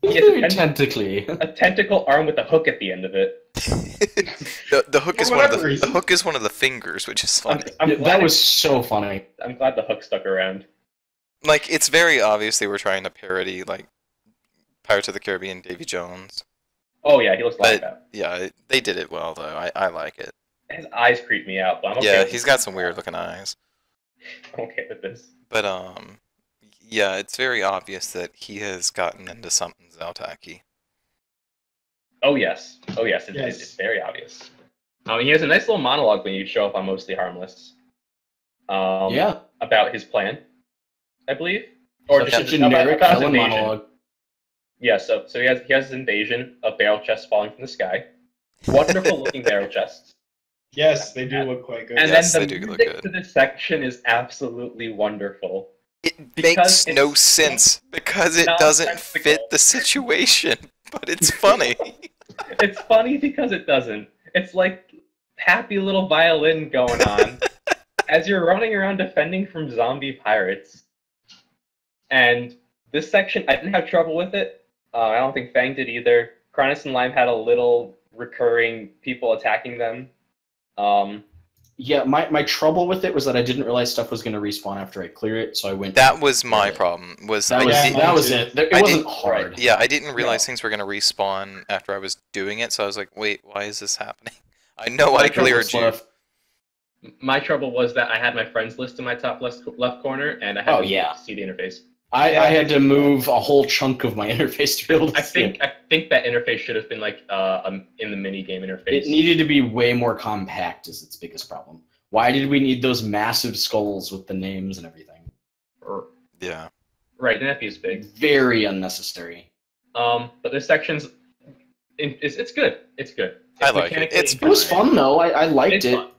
Very tentacly. A tentacle arm with a hook at the end of it. the hook is one of the fingers, which is funny. That was so funny. I'm glad the hook stuck around. Like, it's very obvious they were trying to parody like Pirates of the Caribbean Davy Jones. Oh yeah, he looks like that. Yeah, they did it well though. I like it. His eyes creep me out, but I'm okay. Yeah, he's got some weird looking eyes. I'm okay with this. But yeah, it's very obvious that he has gotten into something Zeltaki. Oh yes, it's very obvious. He has a nice little monologue when you show up on Mostly Harmless. Yeah. About his plan, I believe, or just a generic villain monologue. Yeah, so he has his invasion of barrel chests falling from the sky. Wonderful looking barrel chests. Yes, they do look quite good. And yes, then they the do look music good. to this section is absolutely wonderful. It makes no sense because it doesn't fit the situation, but it's funny. It's funny because it doesn't. It's like happy little violin going on as you're running around defending from zombie pirates. And this section, I didn't have trouble with it. I don't think Fang did either. Crondis and Lime had a little recurring people attacking them. Yeah, my trouble with it was that I didn't realize stuff was going to respawn after I clear it, so I went... That was my problem. That was it. It wasn't hard. Right. Yeah, I didn't realize things were going to respawn after I was doing it, so I was like, wait, why is this happening? I know I cleared you. My trouble was that I had my friends list in my top left corner, and I had to see the interface. I had to move a whole chunk of my interface to be able to see it. I think that interface should have been like in the mini-game interface. It needed to be way more compact is its biggest problem. Why did we need those massive skulls with the names and everything? Yeah. Right, didn't have to be as big. Very unnecessary. But this section's... It's good. It's good. I like it. It was fun, though. I liked it. Fun.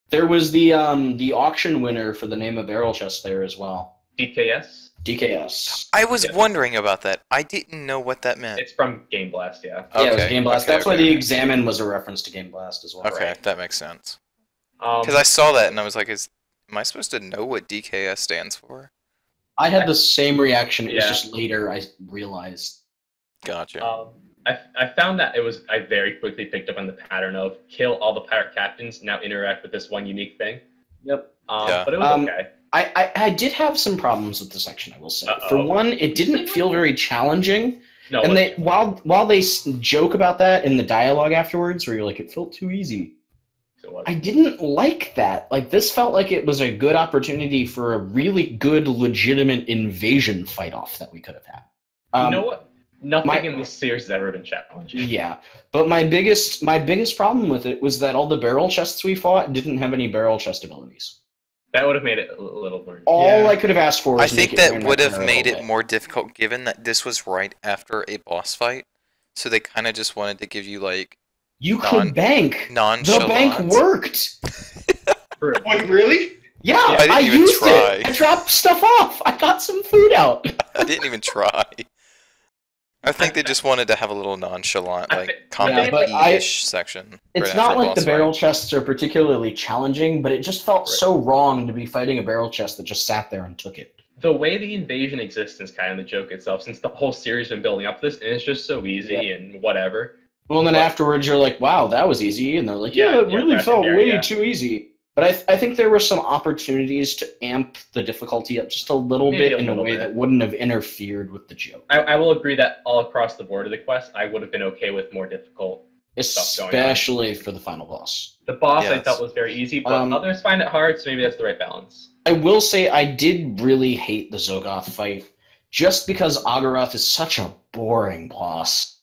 There was the auction winner for the name of barrel chest there as well. DKS? DKS. I was wondering about that. I didn't know what that meant. It's from Game Blast, yeah. Yeah, it was Okay, Game Blast. okay, That's why okay. the Examine was a reference to Game Blast as well. Okay, Right. that makes sense. Because I saw that and I was like, am I supposed to know what DKS stands for? I had the same reaction. It was Yeah. just later I realized. Gotcha. I found that I very quickly picked up on the pattern of kill all the pirate captains, now interact with this one unique thing. Yep. Yeah. But it was okay. I did have some problems with the section, I will say. Uh-oh. For one, it didn't feel very challenging. No, And they while they joke about that in the dialogue afterwards, where you're like, it felt too easy. I didn't like that. Like, this felt like it was a good opportunity for a really good, legitimate invasion fight-off that we could have had. You know what? Nothing in this series has ever been challenging. Yeah, but my biggest problem with it was that all the barrel chests we fought didn't have any barrel chest abilities. That would have made it a little more. All I could have asked for was I think make it that would have Ragnarok made all it day. more difficult given that this was right after a boss fight. So they kind of just wanted to give you, like, You could bank. The nonchalant. bank worked. Wait, really? Yeah, I didn't I even used try. it. I dropped stuff off. I got some food out. I didn't even try. I think they just wanted to have a little nonchalant, like, combat-ish section. It's right not after a like the boss barrel fight. chests are particularly challenging, but it just felt so wrong to be fighting a barrel chest that just sat there and took it. The way the invasion exists is kind of the joke itself, since the whole series has been building up to this, and it's just so easy and whatever. Well, and then afterwards you're like, wow, that was easy. And they're like, yeah, it really felt way too easy. But I think there were some opportunities to amp the difficulty up just a little Maybe bit a in a little way bit. that wouldn't have interfered with the joke. I will agree that all across the board of the quest, I would have been okay with more difficult stuff going on. Especially for the final boss. The boss I Yes. felt was very easy, but others find it hard, so maybe that's the right balance. I will say I did really hate the Zogoth fight, just because Agaroth is such a boring boss.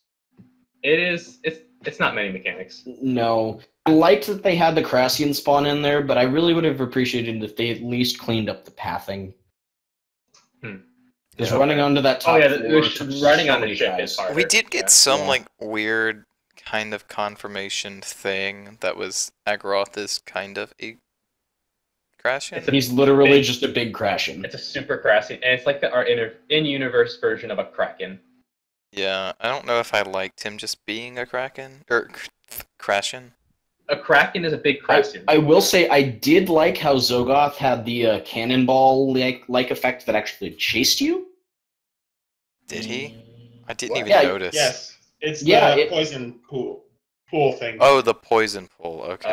It's not many mechanics. No. I liked that they had the Crassian spawn in there, but I really would have appreciated if they at least cleaned up the pathing. Because running onto that top running on the ship is harder. We did get some, like, weird kind of confirmation thing that was Agroth is kind of a Crashian. He's literally just a big Crashian. It's a super Crassian, and it's like our in-universe version of a Kraken. Yeah, I don't know if I liked him just being a Kraken, or Crashian. A Kraken is a big Crassian. I will say I did like how Zogoth had the cannonball-like effect that actually chased you. Did he? I didn't even Yeah, notice. Yes. It's the poison pool thing. Oh, the poison pool, okay.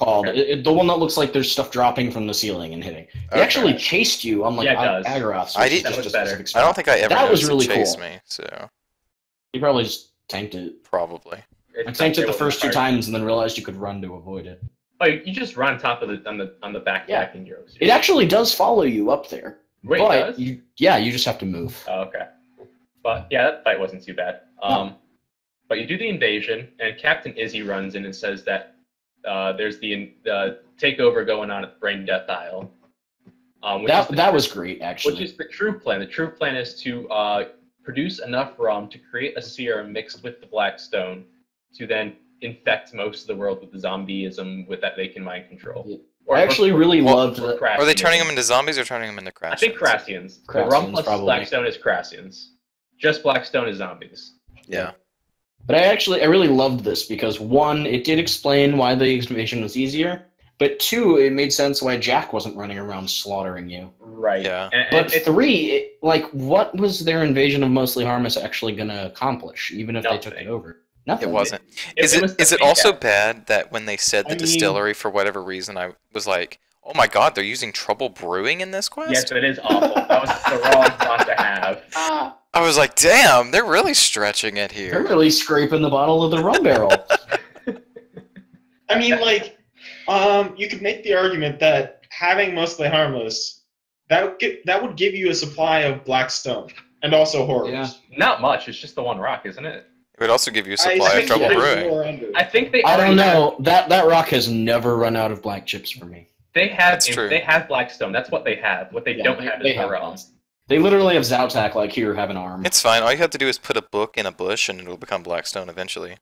Oh, the one that looks like there's stuff dropping from the ceiling and hitting. It actually chased you, unlike Agroth. So I didn't. I don't think I ever that was noticed really it chased cool. me, so... You probably just tanked it. Probably. I tanked it the first two times and then realized you could run to avoid it. Oh, you just run on top of on the back and heroes. It actually does follow you up there. Wait, but it does? you just have to move. Oh, okay. But yeah, that fight wasn't too bad. But you do the invasion, and Captain Izzy runs in and says that there's the takeover going on at the Brain Death Isle. That was great, actually. Which is the true plan. The true plan is to produce enough rum to create a serum mixed with the black stone to then infect most of the world with the zombieism with that they can mind control. Yeah. I actually really loved that. Are they turning them into zombies or turning them into Crashians? I think Crassians. The rum plus Blackstone is Crassians. Just Blackstone is zombies. Yeah. But I really loved this because, one, it did explain why the invasion was easier, but two, it made sense why Jack wasn't running around slaughtering you. Right. Yeah. But three, what was their invasion of Mostly Harmless actually going to accomplish, even if they took it over? Nothing. It wasn't. Is it also bad that when they said the distillery, for whatever reason, I was like, oh my god, they're using Trouble Brewing in this quest? Yes, it is awful. That was the wrong thought to have. I was like, damn, they're really stretching it here. They're really scraping the bottom of the rum barrel. I mean, like, you could make the argument that having Mostly Harmless, that would give you a supply of black stone and also horrors. Yeah. Not much. It's just the one rock, isn't it? It would also give you a supply of Trouble Brewing. I think they. I don't know. That rock has never run out of black chips for me. They have. They have Blackstone. That's what they have. What they don't have is the rum. They literally have Zautak, like, here, have an arm. It's fine. All you have to do is put a book in a bush and it'll become Blackstone eventually.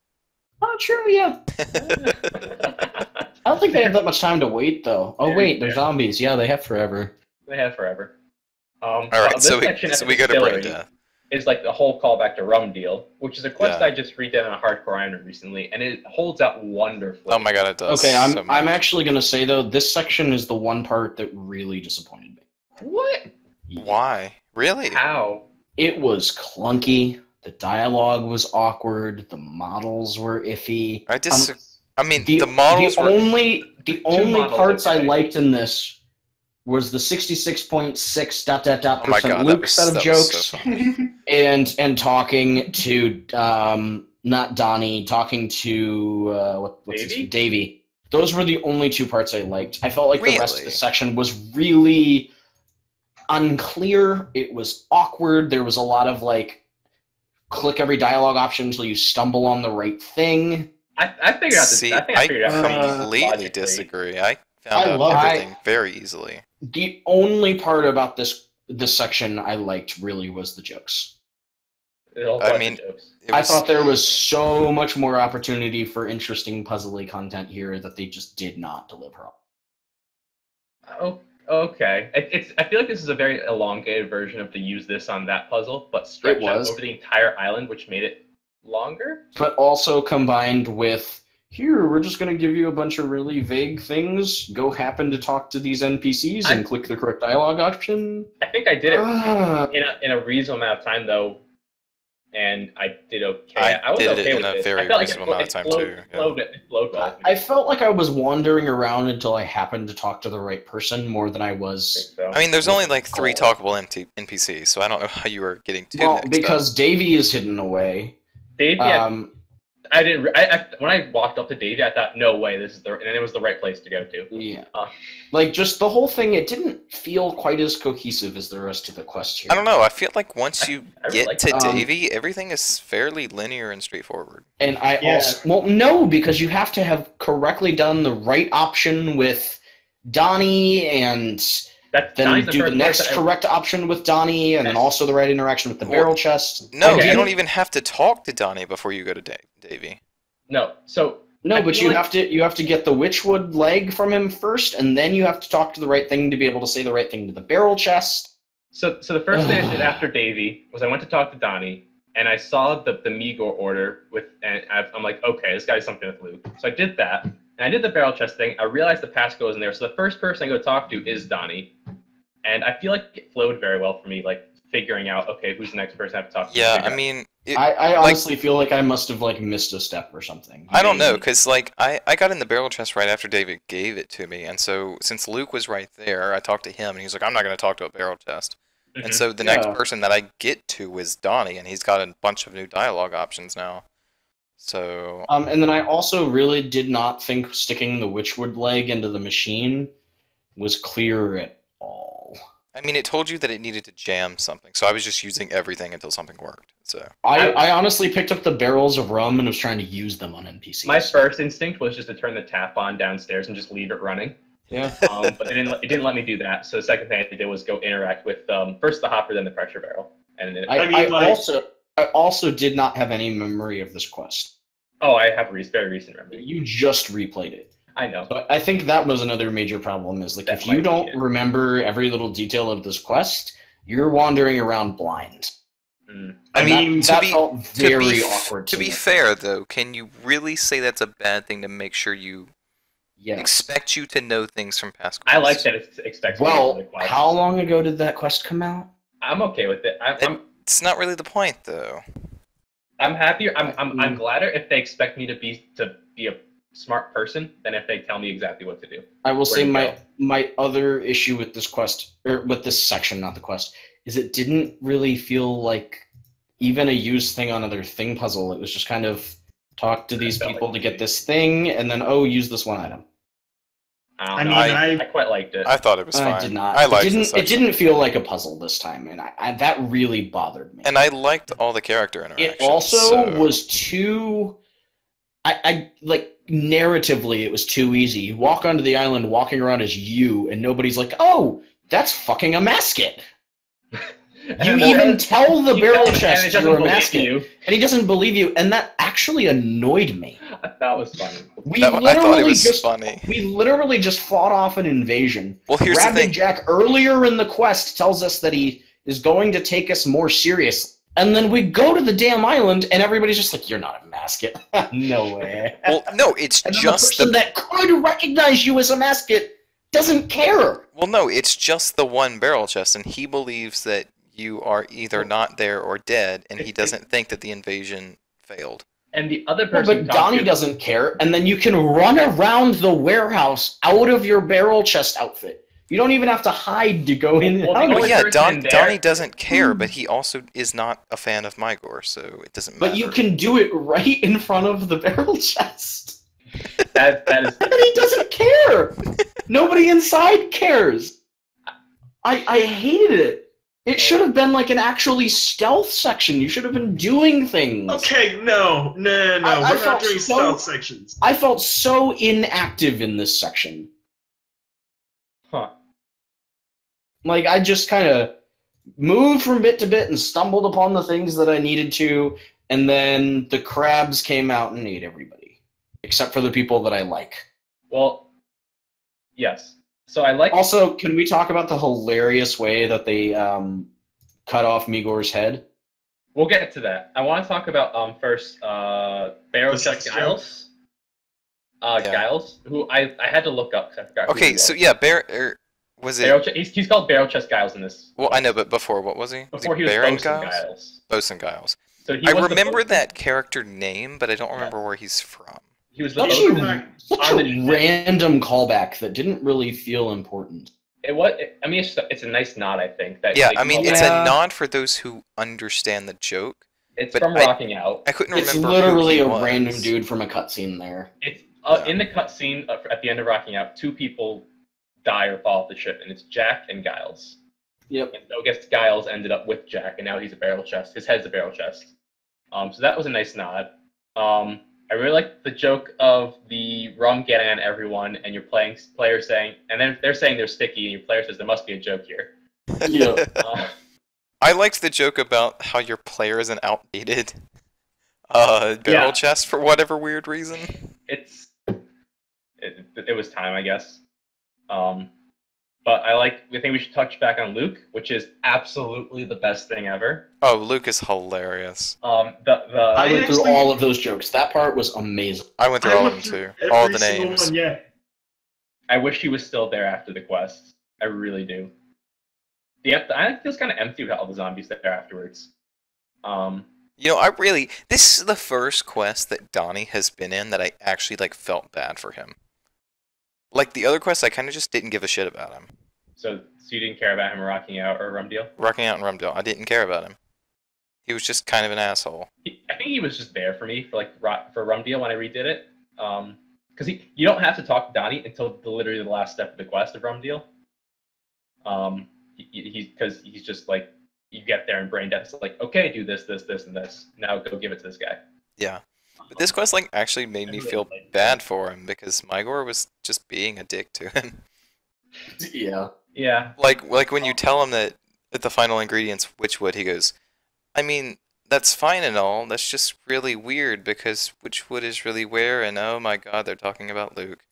Oh, true, yeah. I don't think they have that much time to wait, though. Oh, wait, they're zombies. Yeah, they have forever. They have forever. Alright, so we go to brain death. Is like the whole callback to Rum Deal, which is a quest I just redid on a hardcore iron recently, and it holds out wonderfully. Oh my god, it does. Okay, I'm actually gonna say though, this section is the one part that really disappointed me. What? Why? Really? How? It was clunky. The dialogue was awkward. The models were iffy. I mean, the models were... The only parts I liked in this was the 66.6 ... Luke set of jokes, so and talking to not Donnie, talking to what's his name? Davey. Those were the only two parts I liked. I felt like the rest of the section was really unclear. It was awkward. There was a lot of like click every dialogue option until you stumble on the right thing. I figured out this. I figured out completely disagree. I found out everything very easily. The only part about this section I liked really was the jokes. I mean, I thought there was so much more opportunity for interesting puzzly content here that they just did not deliver on. Oh, okay. I feel like this is a very elongated version of the use this on that puzzle, but stretched out over the entire island, which made it longer. But also combined with, here, we're just going to give you a bunch of really vague things. Go happen to talk to these NPCs and click the correct dialogue option. I think I did it in a reasonable amount of time, though, and I did okay. I was did okay it with in a this. very reasonable amount of time, too. It flowed well. I felt like I was wandering around until I happened to talk to the right person more than I was... I mean, there's only like 3 talkable NPCs, so I don't know how you were getting to Well, because Davey is hidden away. Davey, I didn't. When I walked up to Davey, I thought, "No way, this is and it was the right place to go to." Yeah, like just the whole thing. It didn't feel quite as cohesive as the rest of the quest here. I don't know. I feel like once you get to Davey, everything is fairly linear and straightforward. And no, because you have to have correctly done the right option with Donnie and. Then do the next correct option with Donnie, and then also the right interaction with the barrel chest. No, you don't even have to talk to Donnie before you go to Davey. No, but you have to get the witchwood leg from him first, and then you have to talk to the right thing to be able to say the right thing to the barrel chest. So the first thing I did after Davey was I went to talk to Donnie, and I saw the Migor order and I'm like, okay, this guy's something with Luke. So I did that. And I did the barrel chest thing. I realized the passcode was in there. So the first person I go talk to is Donnie. And I feel like it flowed very well for me, like figuring out, okay, who's the next person I have to talk to. Yeah, I mean... I honestly feel like I must have like missed a step or something. I don't know, because like I got in the barrel chest right after David gave it to me. And so since Luke was right there, I talked to him, and he's like, I'm not going to talk to a barrel chest. And so the next person that I get to is Donnie, and he's got a bunch of new dialogue options now. So... and then I also really did not think sticking the witchwood leg into the machine was clear at all. I mean, it told you that it needed to jam something, so I was just using everything until something worked. So I honestly picked up the barrels of rum and was trying to use them on NPCs. My first instinct was just to turn the tap on downstairs and just leave it running. Yeah. But it didn't let me do that. So the second thing I did was go interact with first the hopper, then the pressure barrel. And I also did not have any memory of this quest. Oh, I have very recent memory. You just replayed it. I know. But I think that was another major problem, is like if you don't remember every little detail of this quest, you're wandering around blind. I mean, that felt very awkward. To be fair, though, can you really say that's a bad thing to make sure you expect you to know things from past quests? I like that it expects. Well, how long ago did that quest come out? I'm okay with it. It's not really the point, though. I'm happier. I'm gladder if they expect me to be a smart person than if they tell me exactly what to do. I will say my other issue with this quest, or with this section, not the quest, is it didn't really feel like even a use thing on another thing puzzle. It was just kind of talk to these people to get this thing, and then use this one item. I quite liked it. I thought it was fine. I did not. I liked it didn't feel like a puzzle this time, and that really bothered me. And I liked all the character interactions. It also was too... I narratively, it was too easy. You walk onto the island walking around as you, and nobody's like, oh, that's fucking Amascut. You even tell the barrel chest you're Amascut, and he doesn't believe you, and that actually annoyed me. That was funny. I thought it was funny. We literally just fought off an invasion. Well, here's the thing. Jack earlier in the quest tells us that he is going to take us more seriously. And then we go to the damn island, and everybody's just like, "You're not Amascut." No way. Well, no, it's and just the person that could recognize you as Amascut doesn't care. Well, no, it's just the one barrel chest, and he believes that you are either not there or dead, and he doesn't think that the invasion failed. And the other person... but Donnie doesn't care, and then you can run around the warehouse out of your barrel chest outfit. You don't even have to hide to go in. Well, yeah, Donnie doesn't care, but he also is not a fan of Mygor, so it doesn't matter. But you can do it right in front of the barrel chest. That is... And he doesn't care! Nobody inside cares! I hated it. It should have been like an actually stealth section. You should have been doing things. Okay, no. We're not doing stealth sections. I felt so inactive in this section. Huh. Like, I just kind of moved from bit to bit and stumbled upon the things that I needed to, and then the crabs came out and ate everybody. Except for the people that I like. Well, yes. So I like... Also, can we talk about the hilarious way that they cut off Migor's head? We'll get to that. I want to talk about, first, Barrowchest Giles. Giles, who I had to look up because I forgot. Okay, so yeah, was it? He's called Barrowchest Giles in this. Well, I know, but before, what was he? Before he was Baron Bosun Giles. Bosun Giles. So he I remember that character name, but I don't remember where he's from. He was such a random callback that didn't really feel important. It was. I mean, it's a nice nod, I think. That, yeah, I mean, it's a nod for those who understand the joke. It's from Rocking Out. I couldn't remember. It's literally a random dude from a cutscene there. It's in the cutscene at the end of Rocking Out. 2 people die or fall off the ship, and it's Jack and Giles. Yep. And so I guess Giles ended up with Jack, and now he's a barrel chest. His head's a barrel chest. So that was a nice nod. I really like the joke of the rum getting on everyone, and your player saying, and then they're saying they're sticky, and your player says there must be a joke here. Yeah. I liked the joke about how your player is an outdated barrel chest for whatever weird reason. It was time, I guess. But I think we should touch back on Luke, which is absolutely the best thing ever. Oh, Luke is hilarious. I went through all of those jokes. That part was amazing. I went through all of them too. All the names. I wish he was still there after the quest. I really do. I think it was kind of empty without all the zombies there afterwards. You know, this is the first quest that Donnie has been in that I actually felt bad for him. Like the other quests, I kind of just didn't give a shit about him. So you didn't care about him rocking out or Rumdeal? Rocking out and Rumdeal, I didn't care about him. He was just kind of an asshole. I think he was just there for me for Rumdeal when I redid it. Because you don't have to talk to Donnie until literally the last step of the quest of Rumdeal. Because he's just like, you get there and brain death. It's like, okay, do this, this, this, and this. Now go give it to this guy. Yeah. But this quest actually made me feel bad for him because Mygor was just being a dick to him. Yeah. Yeah. Like when you tell him that at the final ingredients Witchwood, he goes, I mean, that's fine and all, that's just really weird because Witchwood is really rare and oh my god, they're talking about Luke.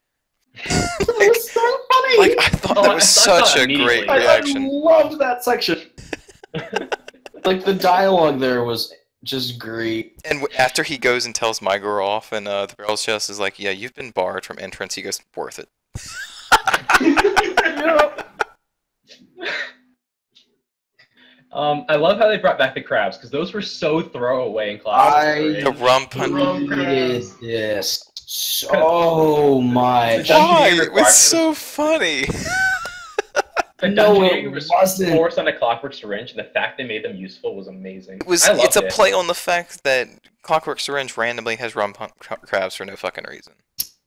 That was so funny! I thought that was such a great reaction. I loved that section. The dialogue there was just great. And after he goes and tells Mygor off, and the barrel chest is like, yeah, you've been barred from entrance, he goes, worth it. I love how they brought back the crabs, because those were so throwaway in class. The rum punch. Yes. So much. Why? It was so funny. No, it wasn't. Forced on a clockwork syringe, and the fact they made them useful was amazing. It's a play on the fact that clockwork syringe randomly has rum crabs for no fucking reason.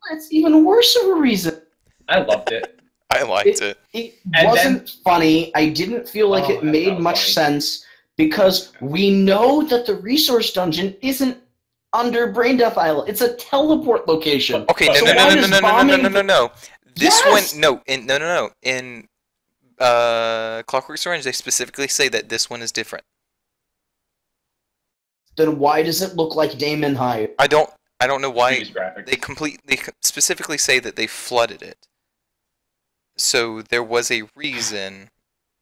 That's even worse of a reason. I loved it. I liked it. It wasn't funny. I didn't feel like it made much sense because we know that the resource dungeon isn't under Brain Death Isle. It's a teleport location. Okay, no. This one, no. In Clockwork Orange, they specifically say that this one is different. Then why does it look like Damon High? I don't know why they specifically say that they flooded it. So there was a reason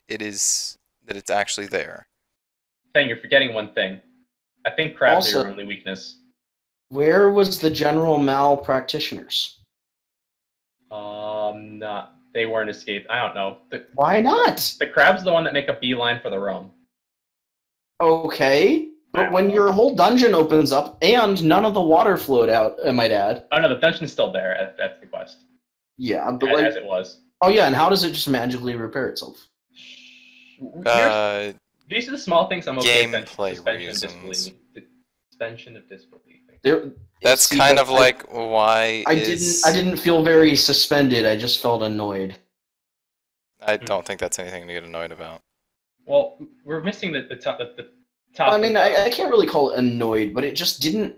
that it's actually there. Thing, you're forgetting one thing. I think crabs are your only weakness. Where was the general mal practitioners? They weren't escaped. I don't know. Why not? The crab's the one that make a beeline for the realm. Okay, but when your whole dungeon opens up and none of the water flowed out, I might add. Oh no, the dungeon's still there. That's the quest. Yeah, but as it was. Oh yeah, and how does it just magically repair itself? These are the small things I'm okay with. Gameplay reasons. Suspension of disbelief. That's kind of like why I didn't feel very suspended. I just felt annoyed. I don't think that's anything to get annoyed about. Well, we're missing the top. I mean, I can't really call it annoyed, but it just didn't.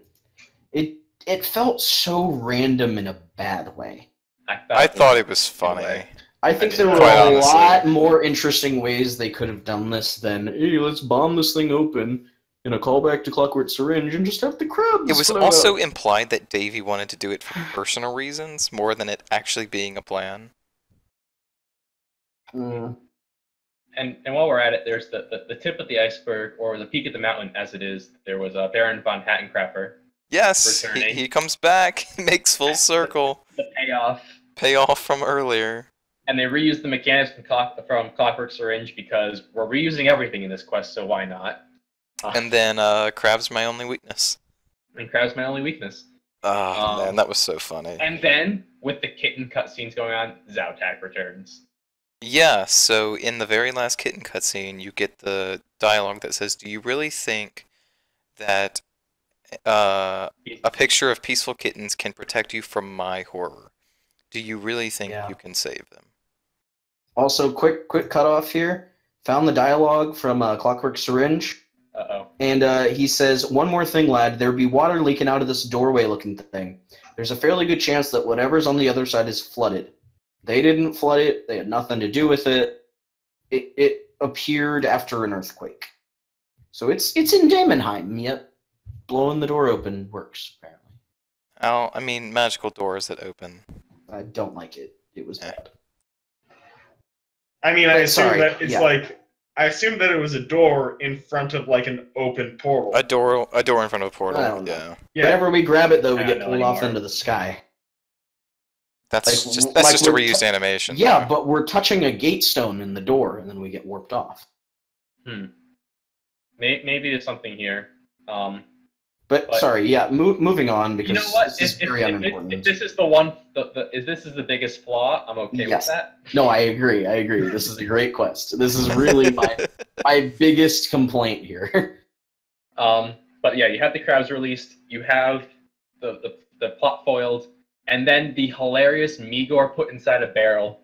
It felt so random in a bad way. I thought it was funny. I think there were a lot more interesting ways they could have done this than, hey, let's bomb this thing open in a callback to Clockwork Syringe and just have the crabs. It was also implied that Davey wanted to do it for personal reasons more than it actually being a plan. And while we're at it, there's the tip of the iceberg, or the peak of the mountain, as it is. There was Baron von Hattencrapper. Yes, he comes back, he makes full circle. The payoff from earlier. And they reused the mechanics from Clockwork Syringe because we're reusing everything in this quest, so why not? And then Crab's my only weakness. And Crab's my only weakness. Oh, man, that was so funny. And then, with the kitten cutscenes going on, Zautak returns. Yeah, so in the very last kitten cutscene, you get the dialogue that says, do you really think that a picture of peaceful kittens can protect you from my horror? Do you really think you can save them? Also, quick cutoff here. Found the dialogue from Clockwork Syringe. Uh-oh. And he says, one more thing, lad. There'd be water leaking out of this doorway-looking thing. There's a fairly good chance that whatever's on the other side is flooded. They didn't flood it. They had nothing to do with it. It appeared after an earthquake. So it's in Daemonheim, yet blowing the door open works, apparently. Oh, I mean, magical doors that open. I don't like it. It was bad. I mean, I assume that it's like... I assume that it was a door in front of, like, an open portal. A door in front of a portal, I don't know. Whenever we grab it, though, we get pulled off into the sky. That's just a reused animation. Yeah, but we're touching a gate stone in the door, and then we get warped off. Maybe there's something here. But sorry, moving on, because you know what? This is very unimportant. If this is the one, if this is the biggest flaw, I'm okay with that. No, I agree. This is a great quest. This is really my biggest complaint here. But yeah, you have the crabs released. You have the plot foiled, and then the hilarious Migor put inside a barrel.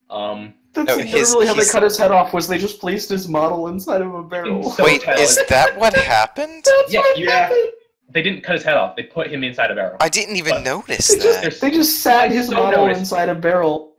That's literally how they cut his head off. Was they just placed his model inside of a barrel? Wait, is that what happened? That's what happened. They didn't cut his head off. They put him inside a barrel. I didn't even notice that. They just sat his model inside a barrel.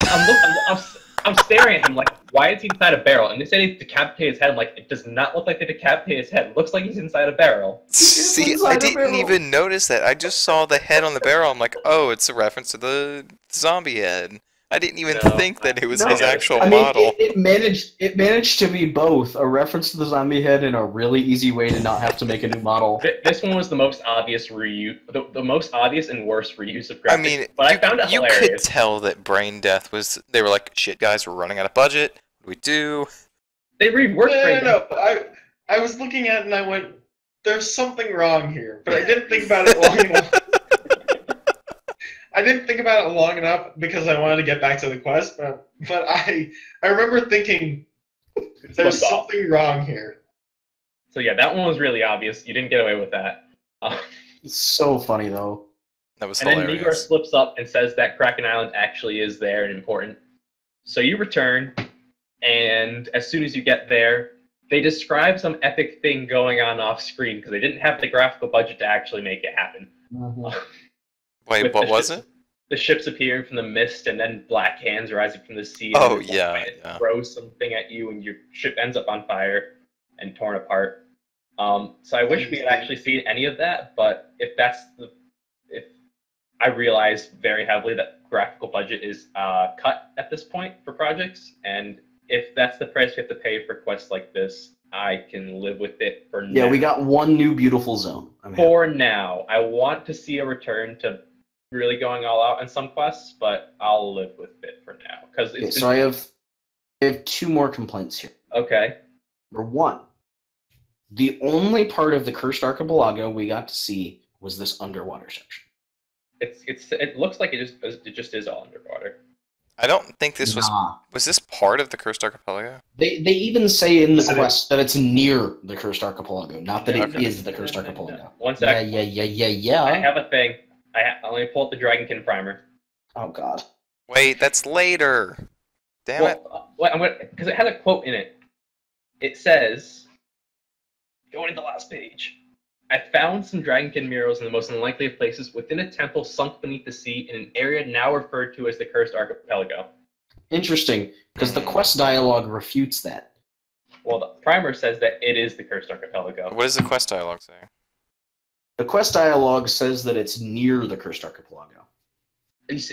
I'm staring at him like, why is he inside a barrel? And they said he decapitated his head. I'm like, it does not look like they decapitated his head. It looks like he's inside a barrel. See, I didn't even notice that. I just saw the head on the barrel. I'm like, oh, it's a reference to the zombie head. I didn't even think that it was his actual model. It managed to be both a reference to the zombie head and a really easy way to not have to make a new model. This one was the most obvious reuse, the most obvious and worst reuse of graphics. I mean, but I found it hilarious. You could tell that Brain Death was. They were like, shit, guys, we're running out of budget. What do we do? They reworked Brain Death. No. I was looking at it and I went, there's something wrong here, but I didn't think about it long enough. I didn't think about it long enough because I wanted to get back to the quest, but I remember thinking there's something wrong here. So yeah, that one was really obvious. You didn't get away with that. It's so funny though. That was hilarious. hilarious. And then Migor slips up and says that Kraken Island actually is there and important. So you return, and as soon as you get there, they describe some epic thing going on off screen because they didn't have the graphical budget to actually make it happen. Wait, what was it? the ships appearing from the mist and then black hands rising from the sea. Oh, and yeah. Throw something at you and your ship ends up on fire and torn apart. So I wish we had actually seen any of that, but if I realize very heavily that graphical budget is cut at this point for projects, and if that's the price we have to pay for quests like this, I can live with it for now. Yeah, we got one new beautiful zone. For now. I want to see a return to really going all out in some quests, but I'll live with it for now. So I have 2 more complaints here. Okay. Number 1, the only part of the Cursed Archipelago we got to see was this underwater section. It looks like it just is all underwater. I don't think this was this part of the Cursed Archipelago? They even say in the quest that it's near the Cursed Archipelago, not that it is the Cursed Archipelago. One sec. Yeah. I have a thing. Let me pull up the Dragonkin primer. Oh god. Wait, that's later. Damn it. Because it has a quote in it. It says, going to the last page. I found some Dragonkin murals in the most unlikely of places within a temple sunk beneath the sea in an area now referred to as the Cursed Archipelago. Interesting, because the quest dialogue refutes that. Well, the primer says that it is the Cursed Archipelago. What does the quest dialogue say? The quest dialogue says that it's near the Cursed Archipelago.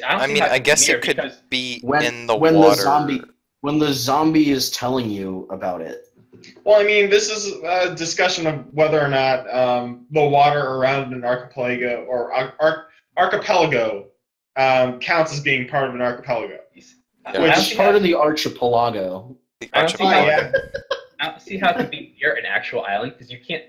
I guess it could be in the water. When the zombie is telling you about it. Well, I mean, this is a discussion of whether or not the water around an archipelago or archipelago counts as being part of an archipelago. Yeah. Which is part of the archipelago. I don't see how it could be near an actual island, because you can't.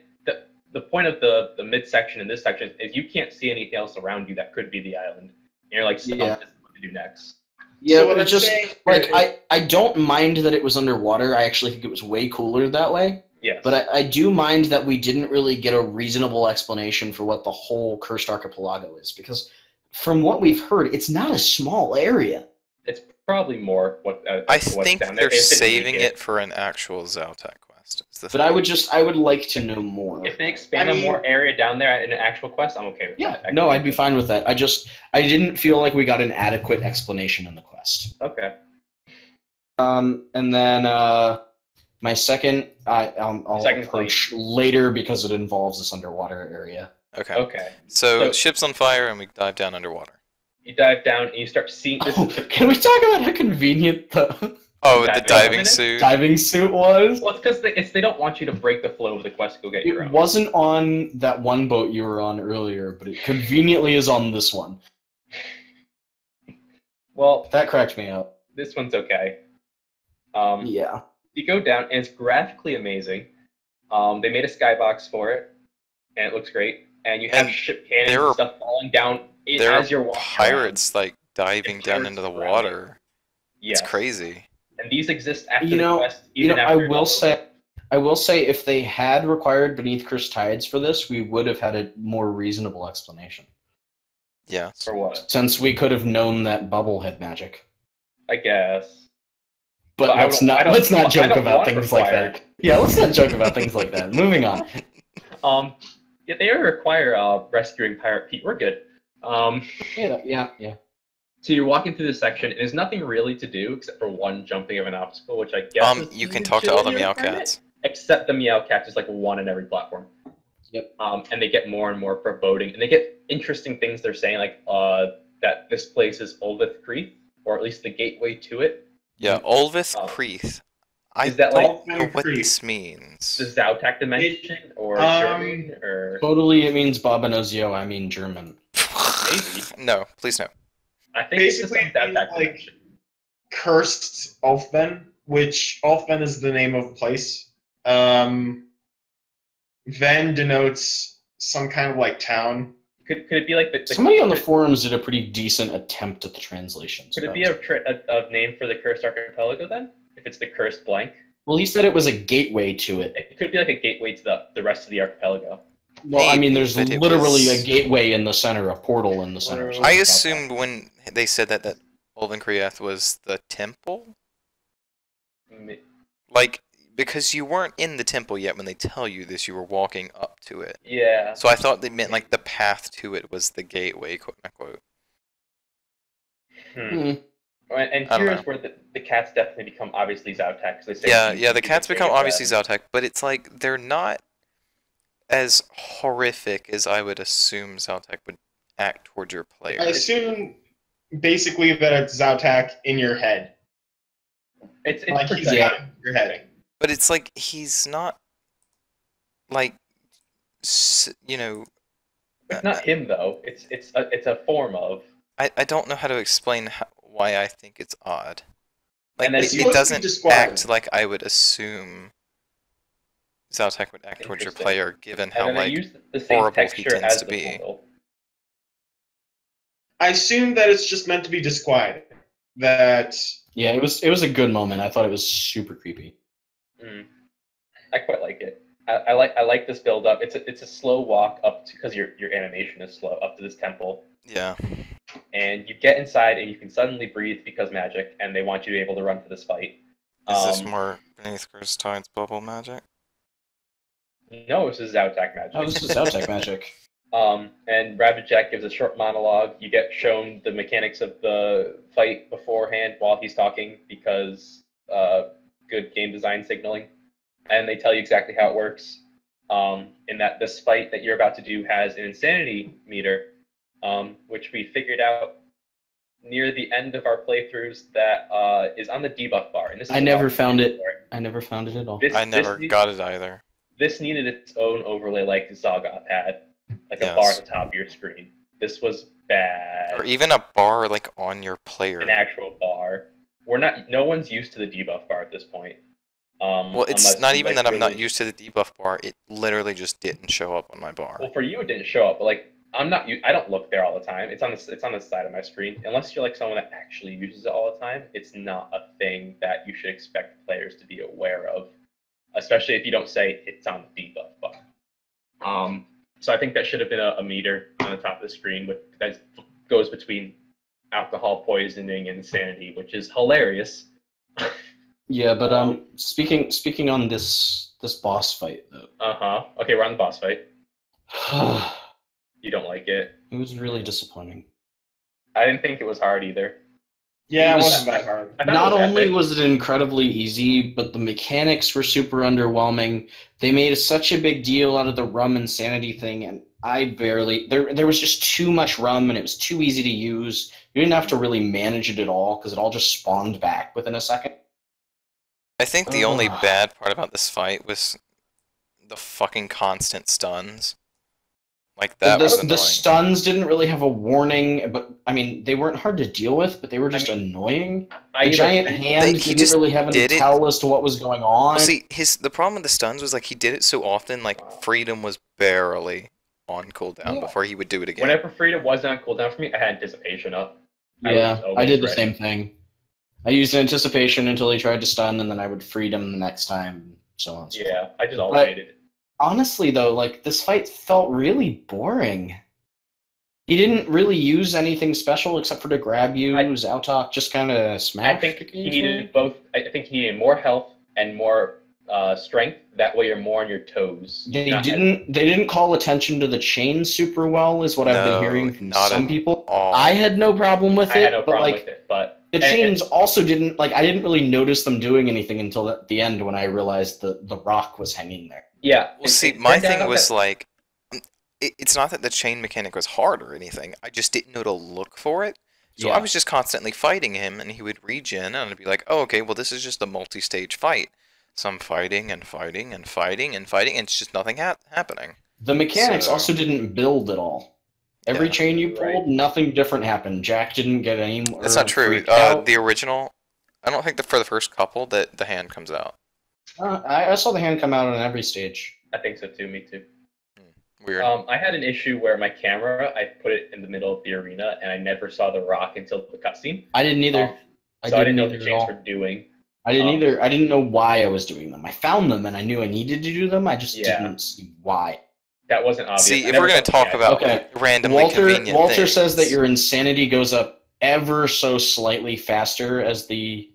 The point of the midsection in this section is you can't see anything else around you that could be the island. And you're like, what to do next? Yeah, so just like I don't mind that it was underwater. I actually think it was way cooler that way. Yeah. But I do mind that we didn't really get a reasonable explanation for what the whole Cursed Archipelago is, because from what we've heard, it's not a small area. It's probably more I think they're saving it for an actual Zautek quest. But I would like to know more. If they expand more area down there in an actual quest, I'm okay with that. Yeah, no, I'd be fine with that. I didn't feel like we got an adequate explanation in the quest. Okay. And then my second, I'll approach later because it involves this underwater area. Okay. Okay. So ship's on fire and we dive down underwater. You dive down and you start seeing this. Can we talk about how convenient the diving suit was? Well, it's because they don't want you to break the flow of the quest to go get your own. It wasn't on that one boat you were on earlier, but it conveniently is on this one. Well, that cracked me up. This one's okay. Yeah. You go down and it's graphically amazing. They made a skybox for it, and it looks great. And you have ship cannons and stuff falling down as you're walking. Pirates like diving down into the water. Yes. It's crazy. And these exist after the quest. I will say, if they had required Beneath Cursed Tides for this, we would have had a more reasonable explanation. Yeah. For what? Since we could have known that bubble had magic. I guess. But let's not joke about things like that. Yeah, let's not joke about things like that. Moving on. Yeah, they require rescuing Pirate Pete. We're good. Yeah. So you're walking through this section, and there's nothing really to do except for one jumping of an obstacle, which I guess you can talk to all the meow cats. Except the meow cat is like one in every platform. Yep. And they get more and more foreboding, and they get interesting things they're saying, like that this place is Ulvith Creeth, or at least the gateway to it. Yeah, Ulvith Creeth. I don't know what this means. The Zautek dimension, or German, or... Totally, it means Babanozio, I mean German. Maybe. No, please no. I think basically it's the like cursed Ulfben, which Ulfben is the name of a place. Ven denotes some kind of like town. Could it be like the somebody on the forums did a pretty decent attempt at the translations. Could it be a name for the cursed archipelago then? If it's the cursed blank? Well, he said it was a gateway to it. It could be like a gateway to the rest of the archipelago. Well, I mean, there's literally a gateway in the center, a portal in the center. I assumed when they said that Ulven Krieth was the temple? Like, because you weren't in the temple yet when they tell you this, you were walking up to it. Yeah. So I thought they meant like the path to it was the gateway, quote unquote. And here's where the cats definitely become obviously Zautek. They say yeah, the cats become obviously Zautek, but it's like they're not as horrific as I would assume Zautek would act towards your player. I assume basically that it's Zautek in your head. It's like he's in your head. But it's like he's not like It's not him though. It's a form of. I don't know how to explain why I think it's odd. Like and then it doesn't act like I would assume Zautek would act towards your player, given how like horrible he tends to be. Portal. I assume that it's just meant to be disquieting. That it was a good moment. I thought it was super creepy. I quite like it. I like this build up. It's a slow walk up to, because your animation is slow, up to this temple. Yeah. And you get inside and you can suddenly breathe because magic, and they want you to be able to run to this fight. Is this more Beneath Cursed Tides bubble magic? No, this is Zautek magic. Oh, this is Zautek magic. And Rabbit Jack gives a short monologue. You get shown the mechanics of the fight beforehand while he's talking because good game design signaling. And they tell you exactly how it works. In that this fight that you're about to do has an insanity meter, which we figured out near the end of our playthroughs that is on the debuff bar. And this is I never found it. I never found it at all. I never got it either. This needed its own overlay like Zoggoth had. Like a bar at the top of your screen. This was bad. Or even a bar like on your player. An actual bar. No one's used to the debuff bar at this point. Well, it's not even that I'm not used to the debuff bar. It literally just didn't show up on my bar. Well, for you it didn't show up, but like I don't look there all the time. It's on the side of my screen. Unless you're like someone that actually uses it all the time, it's not a thing that you should expect players to be aware of. Especially if you don't say it's on the debuff bar. So I think that should have been a meter on the top of the screen that goes between alcohol poisoning and insanity, which is hilarious. Yeah, but speaking on this boss fight though. Okay, we're on the boss fight. You don't like it? It was really disappointing. I didn't think it was hard either. Yeah, it wasn't that hard. Not only was it incredibly easy, but the mechanics were super underwhelming. They made such a big deal out of the rum insanity thing, and there was just too much rum, and it was too easy to use. You didn't have to really manage it at all, because it all just spawned back within a second. I think the only bad part about this fight was the fucking constant stuns. Like that was annoying. The stuns didn't really have a warning, but I mean they weren't hard to deal with, but they were just annoying. The giant hand didn't really have any tell as to what was going on. Well, see, the problem with the stuns was like he did it so often, like Freedom was barely on cooldown before he would do it again. Whenever Freedom wasn't on cooldown for me, I had Anticipation up. I did the same thing. I used Anticipation until he tried to stun, and then I would Freedom the next time, so on. Yeah, I just alternated it. Honestly, though, like, this fight felt really boring. He didn't really use anything special except for to grab you. Zautek just kind of smashed. I think he needed both. I think he needed more health and more strength. That way you're more on your toes. They didn't call attention to the chain super well, is what I've been hearing from some people. I had no problem with it. I had no problem with it, but... The chains also didn't, like, I didn't really notice them doing anything until at the end when I realized the rock was hanging there. Yeah. Well, see, my thing was, like, it's not that the chain mechanic was hard or anything. I just didn't know to look for it. So I was just constantly fighting him, and he would regen, and I'd be like, oh, okay, well, this is just a multi-stage fight. So I'm fighting and fighting and fighting and fighting, and it's just nothing happening. The mechanics also didn't build at all. Every chain you pulled, nothing different happened. Jack didn't get any more. That's not true. The original, I don't think for the first couple that the hand comes out. I saw the hand come out on every stage. I think so too, me too. Weird. I had an issue where my camera, I put it in the middle of the arena, and I never saw the rock until the cutscene. I didn't either. So I didn't know what the chains were doing. I didn't either. I didn't know why I was doing them. I found them, and I knew I needed to do them. I just didn't see why. That wasn't obvious. See, if we're going to talk about randomly convenient Walter things. says that your insanity goes up ever so slightly faster as the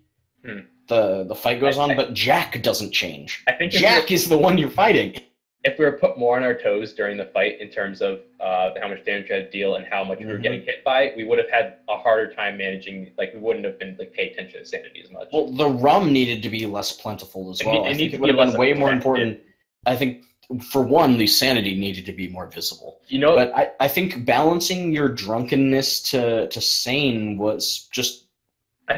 fight goes on, but Jack doesn't change. I think Jack is the one you're fighting. if we were put more on our toes during the fight in terms of how much damage we had to deal and how much we were getting hit by, we would have had a harder time managing. Like we wouldn't have been paying attention to sanity as much. Well, the rum needed to be less plentiful as well. I think it would have been way more important. I think, for one, the sanity needed to be more visible. But I think balancing your drunkenness to sane was just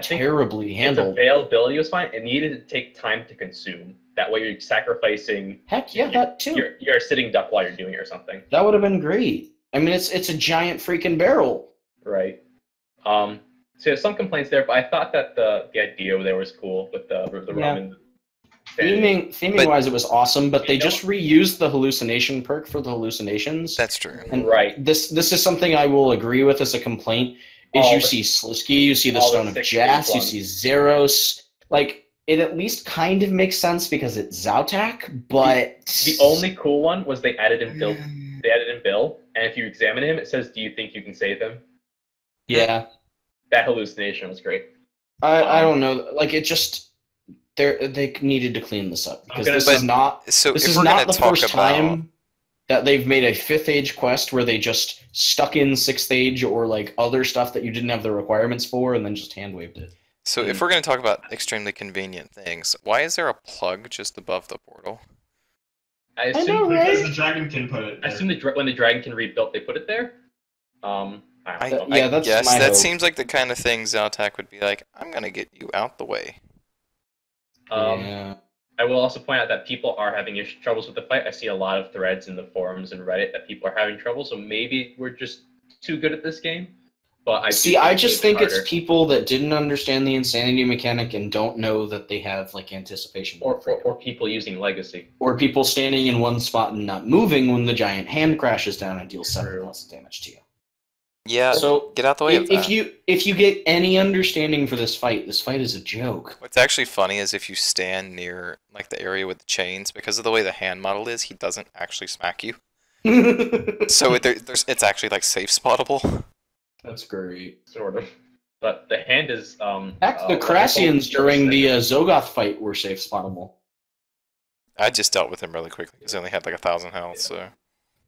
terribly handled. Its availability was fine. It needed to take time to consume. That way you're sacrificing. Heck yeah, that too. You're a sitting duck while you're doing it or something. That would have been great. I mean, it's a giant freaking barrel. Right. So there's some complaints there, but I thought that the idea there was cool with the rum. Theming-wise, it was awesome, but they just reused the hallucination perk for the hallucinations. That's true. And this is something I will agree with as a complaint. You see Slisky, you see the Stone of Jas, you see Zeros. Like, it at least kind of makes sense because it's Zautak, but the only cool one was they added in Bill. They added in Bill, and if you examine him, it says, "Do you think you can save him?" Yeah, that hallucination was great. I don't know, like it just they needed to clean this up because this is not the first time that they've made a 5th age quest where they just stuck in 6th age or like other stuff that you didn't have the requirements for and then just hand waved it. So if we're going to talk about extremely convenient things, why is there a plug just above the portal? I assume because the Dragonkin put it there. I assume when the Dragonkin rebuilt, they put it there. I guess that seems like the kind of thing Zautak would be like, I'm going to get you out the way. I will also point out that people are having troubles with the fight. I see a lot of threads in the forums and Reddit that people are having trouble, so maybe we're just too good at this game. But I just think it's people that didn't understand the insanity mechanic and don't know that they have like anticipation. Or people using Legacy. Or people standing in one spot and not moving when the giant hand crashes down and deals 7 less damage to you. Yeah, so get out the way of that. If you get any understanding for this fight is a joke. What's actually funny is if you stand near like the area with the chains, because of the way the hand model is, he doesn't actually smack you. So it's actually like safe spottable. That's great. Sort of. But the hand is... the Crassians during the Zogoth fight were safe spottable. I just dealt with him really quickly because he only had like 1,000 health, so...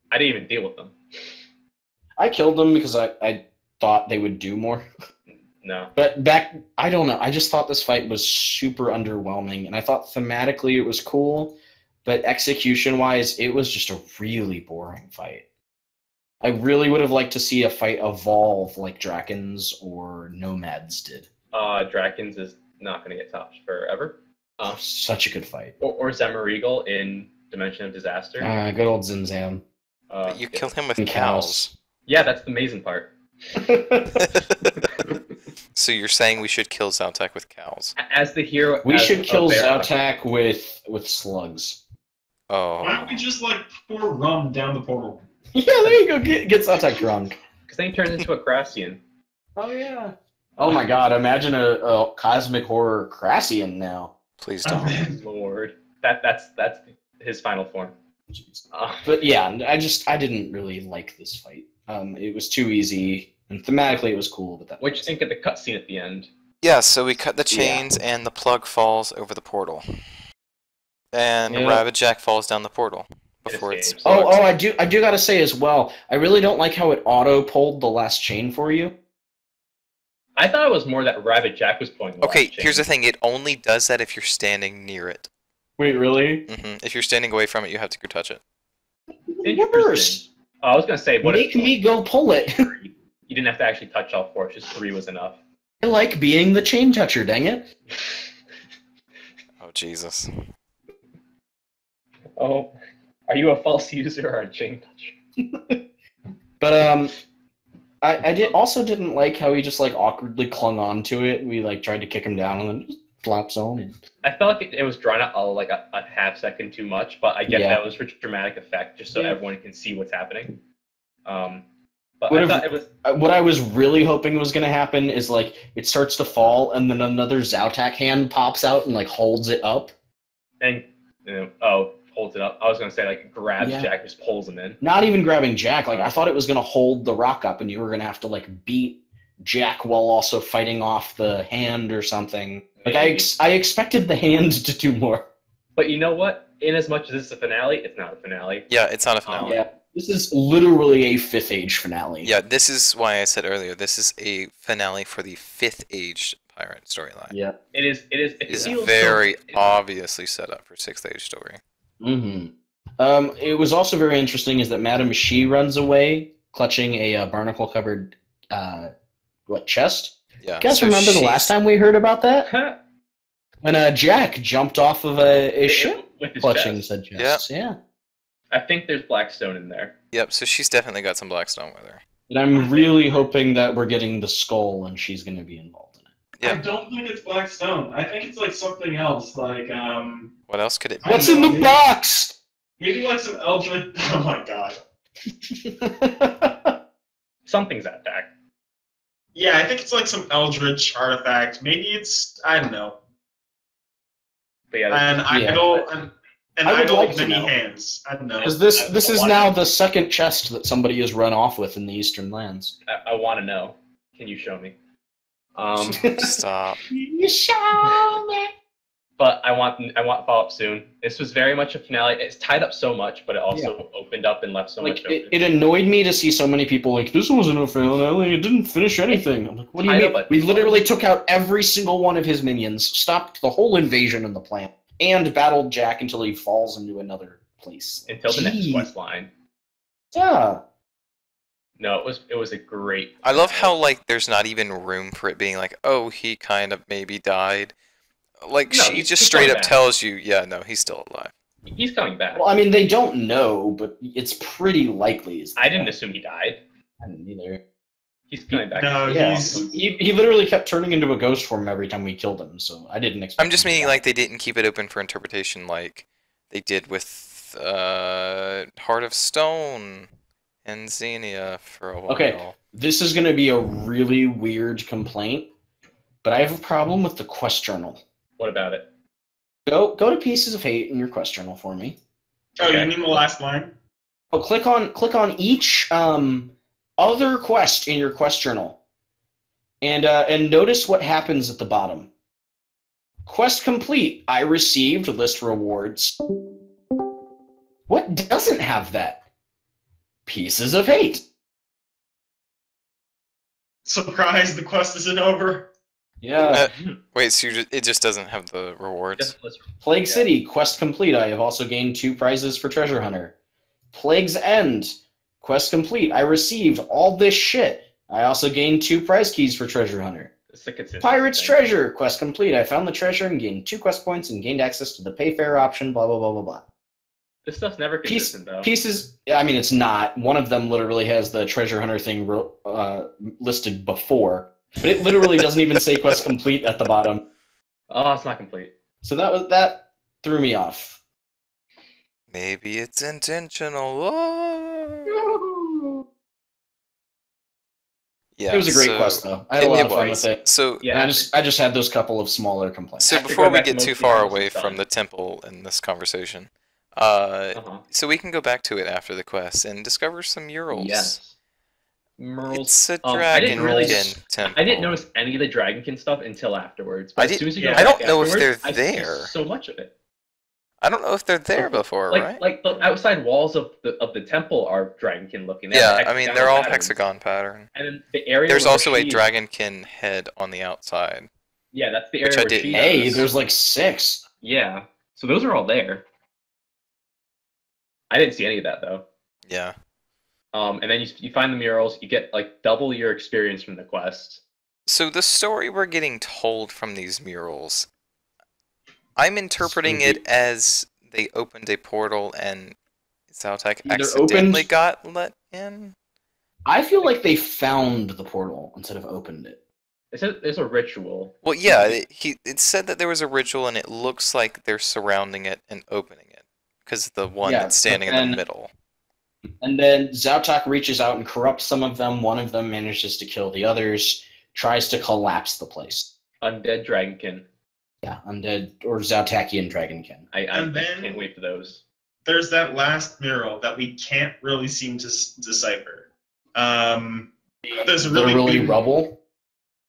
I didn't even deal with them. I killed them because I thought they would do more. No. But I don't know. I just thought this fight was super underwhelming, and I thought thematically it was cool, but execution-wise, it was just a really boring fight. I really would have liked to see a fight evolve like Drakens or Nomads did. Drakens is not going to get topped forever. Such a good fight. Or Zemarigal in Dimension of Disaster. Good old Zimzam. You killed him with cows. Yeah, that's the amazing part. So you're saying we should kill Zautak with cows? As the hero... We should kill Zautak with slugs. Oh. Why don't we just like pour rum down the portal? Yeah, there you go. Get Zautak drunk. Because then he turns into a Crassian. Oh, yeah. Oh, my God. Imagine a cosmic horror Crassian now. Please don't. Lord. That's his final form. But, yeah, I didn't really like this fight. It was too easy, and thematically it was cool. But what'd you think of the cutscene at the end? Yeah, so we cut the chains, and the plug falls over the portal. And Ravagjack falls down the portal. Before it's I do gotta say as well, I really don't like how it auto-pulled the last chain for you. I thought it was more that Ravagjack was pulling the last chain. Here's the thing, it only does that if you're standing near it. Wait, really? Mm-hmm. If you're standing away from it, you have to go touch it. Worse! I was gonna say, Make me go pull it. You didn't have to actually touch all 4, just 3 was enough. I like being the chain toucher, dang it. Oh, Jesus. Oh... Are you a false user or a chain toucher? But I didn't like how he just like awkwardly clung on to it. We like tried to kick him down and then just flops on. I felt like it was drawn out like a half second too much, but I guess that was for dramatic effect, just so everyone can see what's happening. But I thought it was... What I was really hoping was going to happen is like it starts to fall and then another Zautak hand pops out and like holds it up. And holds it up. I was going to say, like, grabs Jack, just pulls him in. Not even grabbing Jack. Like, I thought it was going to hold the rock up, and you were going to have to, like, beat Jack while also fighting off the hand or something. Like, I expected the hand to do more. But you know what? in as much as this is a finale, it's not a finale. Yeah, it's not a finale. Yeah, this is literally a 5th Age finale. Yeah, this is why I said earlier, this is a finale for the 5th Age pirate storyline. Yeah. It is. It is very obviously set up for 6th Age story. Mm-hmm. It was also very interesting is that Madame She runs away, clutching a barnacle-covered, chest? Yeah. You guys so remember the last time we heard about that? When Jack jumped off of a ship with his clutching chest. said chest. Yeah. I think there's Blackstone in there. Yep, so she's definitely got some Blackstone with her. And I'm really hoping that we're getting the skull and she's going to be involved in it. Yeah. I don't think it's Blackstone. I think it's like something else, like What else could it be? What's in the box? maybe like some Eldritch. Oh my god. Something's at back. Yeah, I think it's like some Eldritch artifact. Maybe it's I don't know. But yeah, And Yeah. I would like to many know. hands. I don't know. Because this is now the second chest that somebody has run off with in the Eastern Lands. I want to know. Can you show me? Stop. You show me. But I want follow-up soon. This was very much a finale. It's tied up so much, but it also opened up and left so much open. It annoyed me to see so many people like, this wasn't a finale, it didn't finish anything. I'm like, what do you mean? We literally took out every single one of his minions, stopped the whole invasion of the planet, and battled Jack until he falls into another place. Until the next quest line. Yeah. No, it was a great. I love how, like, there's not even room for it being like, oh, he kind of maybe died. Like, No, she just he's straight coming up back. tells you, yeah, no, he's still alive. He's coming back. Well, I mean, they don't know, but it's pretty likely. I didn't assume he died. I didn't either. He's coming back. No, Yeah, he's he literally kept turning into a ghost form every time we killed him, so I didn't expect. I'm just him to meaning, die. like, they didn't keep it open for interpretation like they did with Heart of Stone and Xenia for a while. Okay, this is going to be a really weird complaint, but I have a problem with the quest journal. What about it? Go to Pieces of Hate in your quest journal for me. Oh, Okay. you mean the last line? Oh, click on each other quest in your quest journal, and notice what happens at the bottom. Quest complete. I received list rewards. What doesn't have that? Pieces of Hate. Surprise! The quest isn't over. Yeah. Wait, so it just doesn't have the rewards? Plague City, quest complete. I have also gained 2 prizes for Treasure Hunter. Plague's End, quest complete. I received all this shit. I also gained 2 prize keys for Treasure Hunter. It's a consistent Pirate's thing. Treasure, quest complete. I found the treasure and gained 2 quest points and gained access to the payfare option, blah, blah, blah, blah, blah. This stuff's never consistent, though. Pieces, I mean, it's not. One of them literally has the Treasure Hunter thing listed before, but it literally doesn't even say quest complete at the bottom. Oh, it's not complete. So that threw me off. Maybe it's intentional. Oh. Yeah, It was a great quest, though. I had a lot of fun with it. So, Yeah. And I just had those couple of smaller complaints. so After before going we back to get too most far things away we've from done. the temple in this conversation, Uh-huh. so we can go back to it after the quest and discover some murals. Yes. Merle's, It's a I didn't really- dragonkin temple. I didn't notice any of the Dragonkin stuff until afterwards. But I as did- soon as you yeah, go I back don't know if afterwards, they're I see there. so much of it. I don't know if they're there before, right? Like the outside walls of the temple are Dragonkin looking. They have Yeah, I mean, hexagonal they're all patterns. hexagon pattern. And then the area There's where also a she- dragonkin head on the outside. Yeah, that's the which area I where didn't she know. Hey, is. there's like 6. Yeah. So those are all there. I didn't see any of that though. Yeah. And then you find the murals, you get like double your experience from the quest. So the story we're getting told from these murals, I'm interpreting Spooky. it as they opened a portal and Zautek Either accidentally opened- got let in. I feel like they found the portal instead of opened it. It says there's a ritual. Well, yeah, it said that there was a ritual, and it looks like they're surrounding it and opening it because the one Yeah, that's standing but in then- the middle. And then Zautak reaches out and corrupts some of them. One of them manages to kill the others, tries to collapse the place. Undead Dragonkin. Yeah, undead or Zautakian Dragonkin. I And then- can't wait for those. There's that last mural that we can't really seem to decipher. There's a really Literally good, rubble.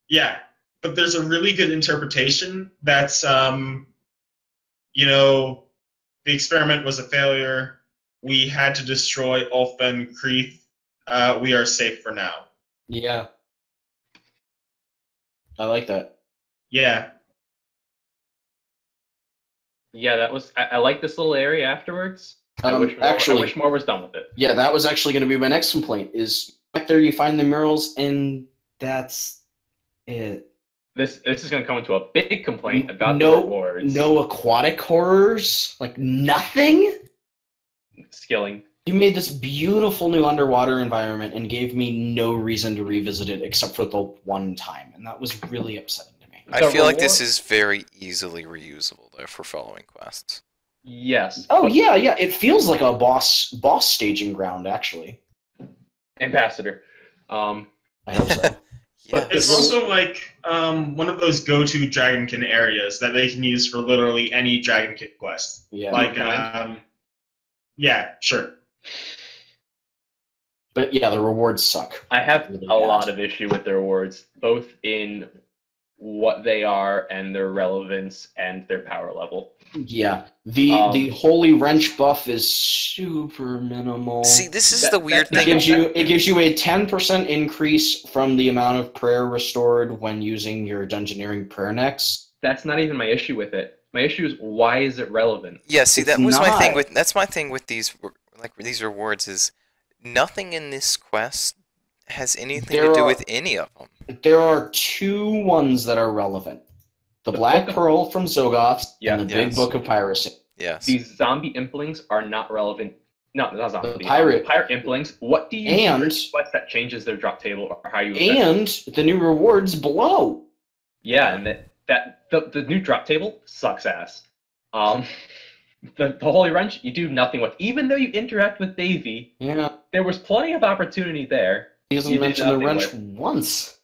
yeah, but there's a really good interpretation that's you know, The experiment was a failure. We had to destroy Ulfben Kreeth. We are safe for now. Yeah. I like that. Yeah. Yeah, that was. I like this little area afterwards. I wish more was done with it. Yeah, that was actually going to be my next complaint. Is back there you find the murals, and that's it. This is going to come into a big complaint about the rewards. No aquatic horrors, like nothing. Skilling. You made this beautiful new underwater environment and gave me no reason to revisit it except for the one time, and that was really upsetting to me. I feel like this is very easily reusable, though, for following quests. Yes. Oh, yeah, it feels like a boss staging ground, actually. Ambassador. I hope so. Yeah. It's also like one of those go-to Dragonkin areas that they can use for literally any Dragonkin quest. Yeah. Like, yeah, sure. But yeah, the rewards suck. I have really a lot of issue with the rewards, both in what they are and their relevance and their power level. Yeah, the Holy Wrench buff is super minimal. See, this is the weird thing. It gives you a 10% increase from the amount of prayer restored when using your Dungeoneering prayer necks. That's not even my issue with it. My issue is, why is it relevant? Yeah, see, that's my thing with these rewards is nothing in this quest has anything to do with any of them. There are two ones that are relevant. The Black Pearl from Zogoth and the Big Book of Piracy. Yes. These zombie implings are not relevant. No, not zombie. The pirate implings. What do you use for that changes their drop table or how you the new rewards below. Yeah, and the new drop table sucks ass. The Holy Wrench you do nothing with. Even though you interact with Davy, there was plenty of opportunity there. He doesn't mention the wrench once.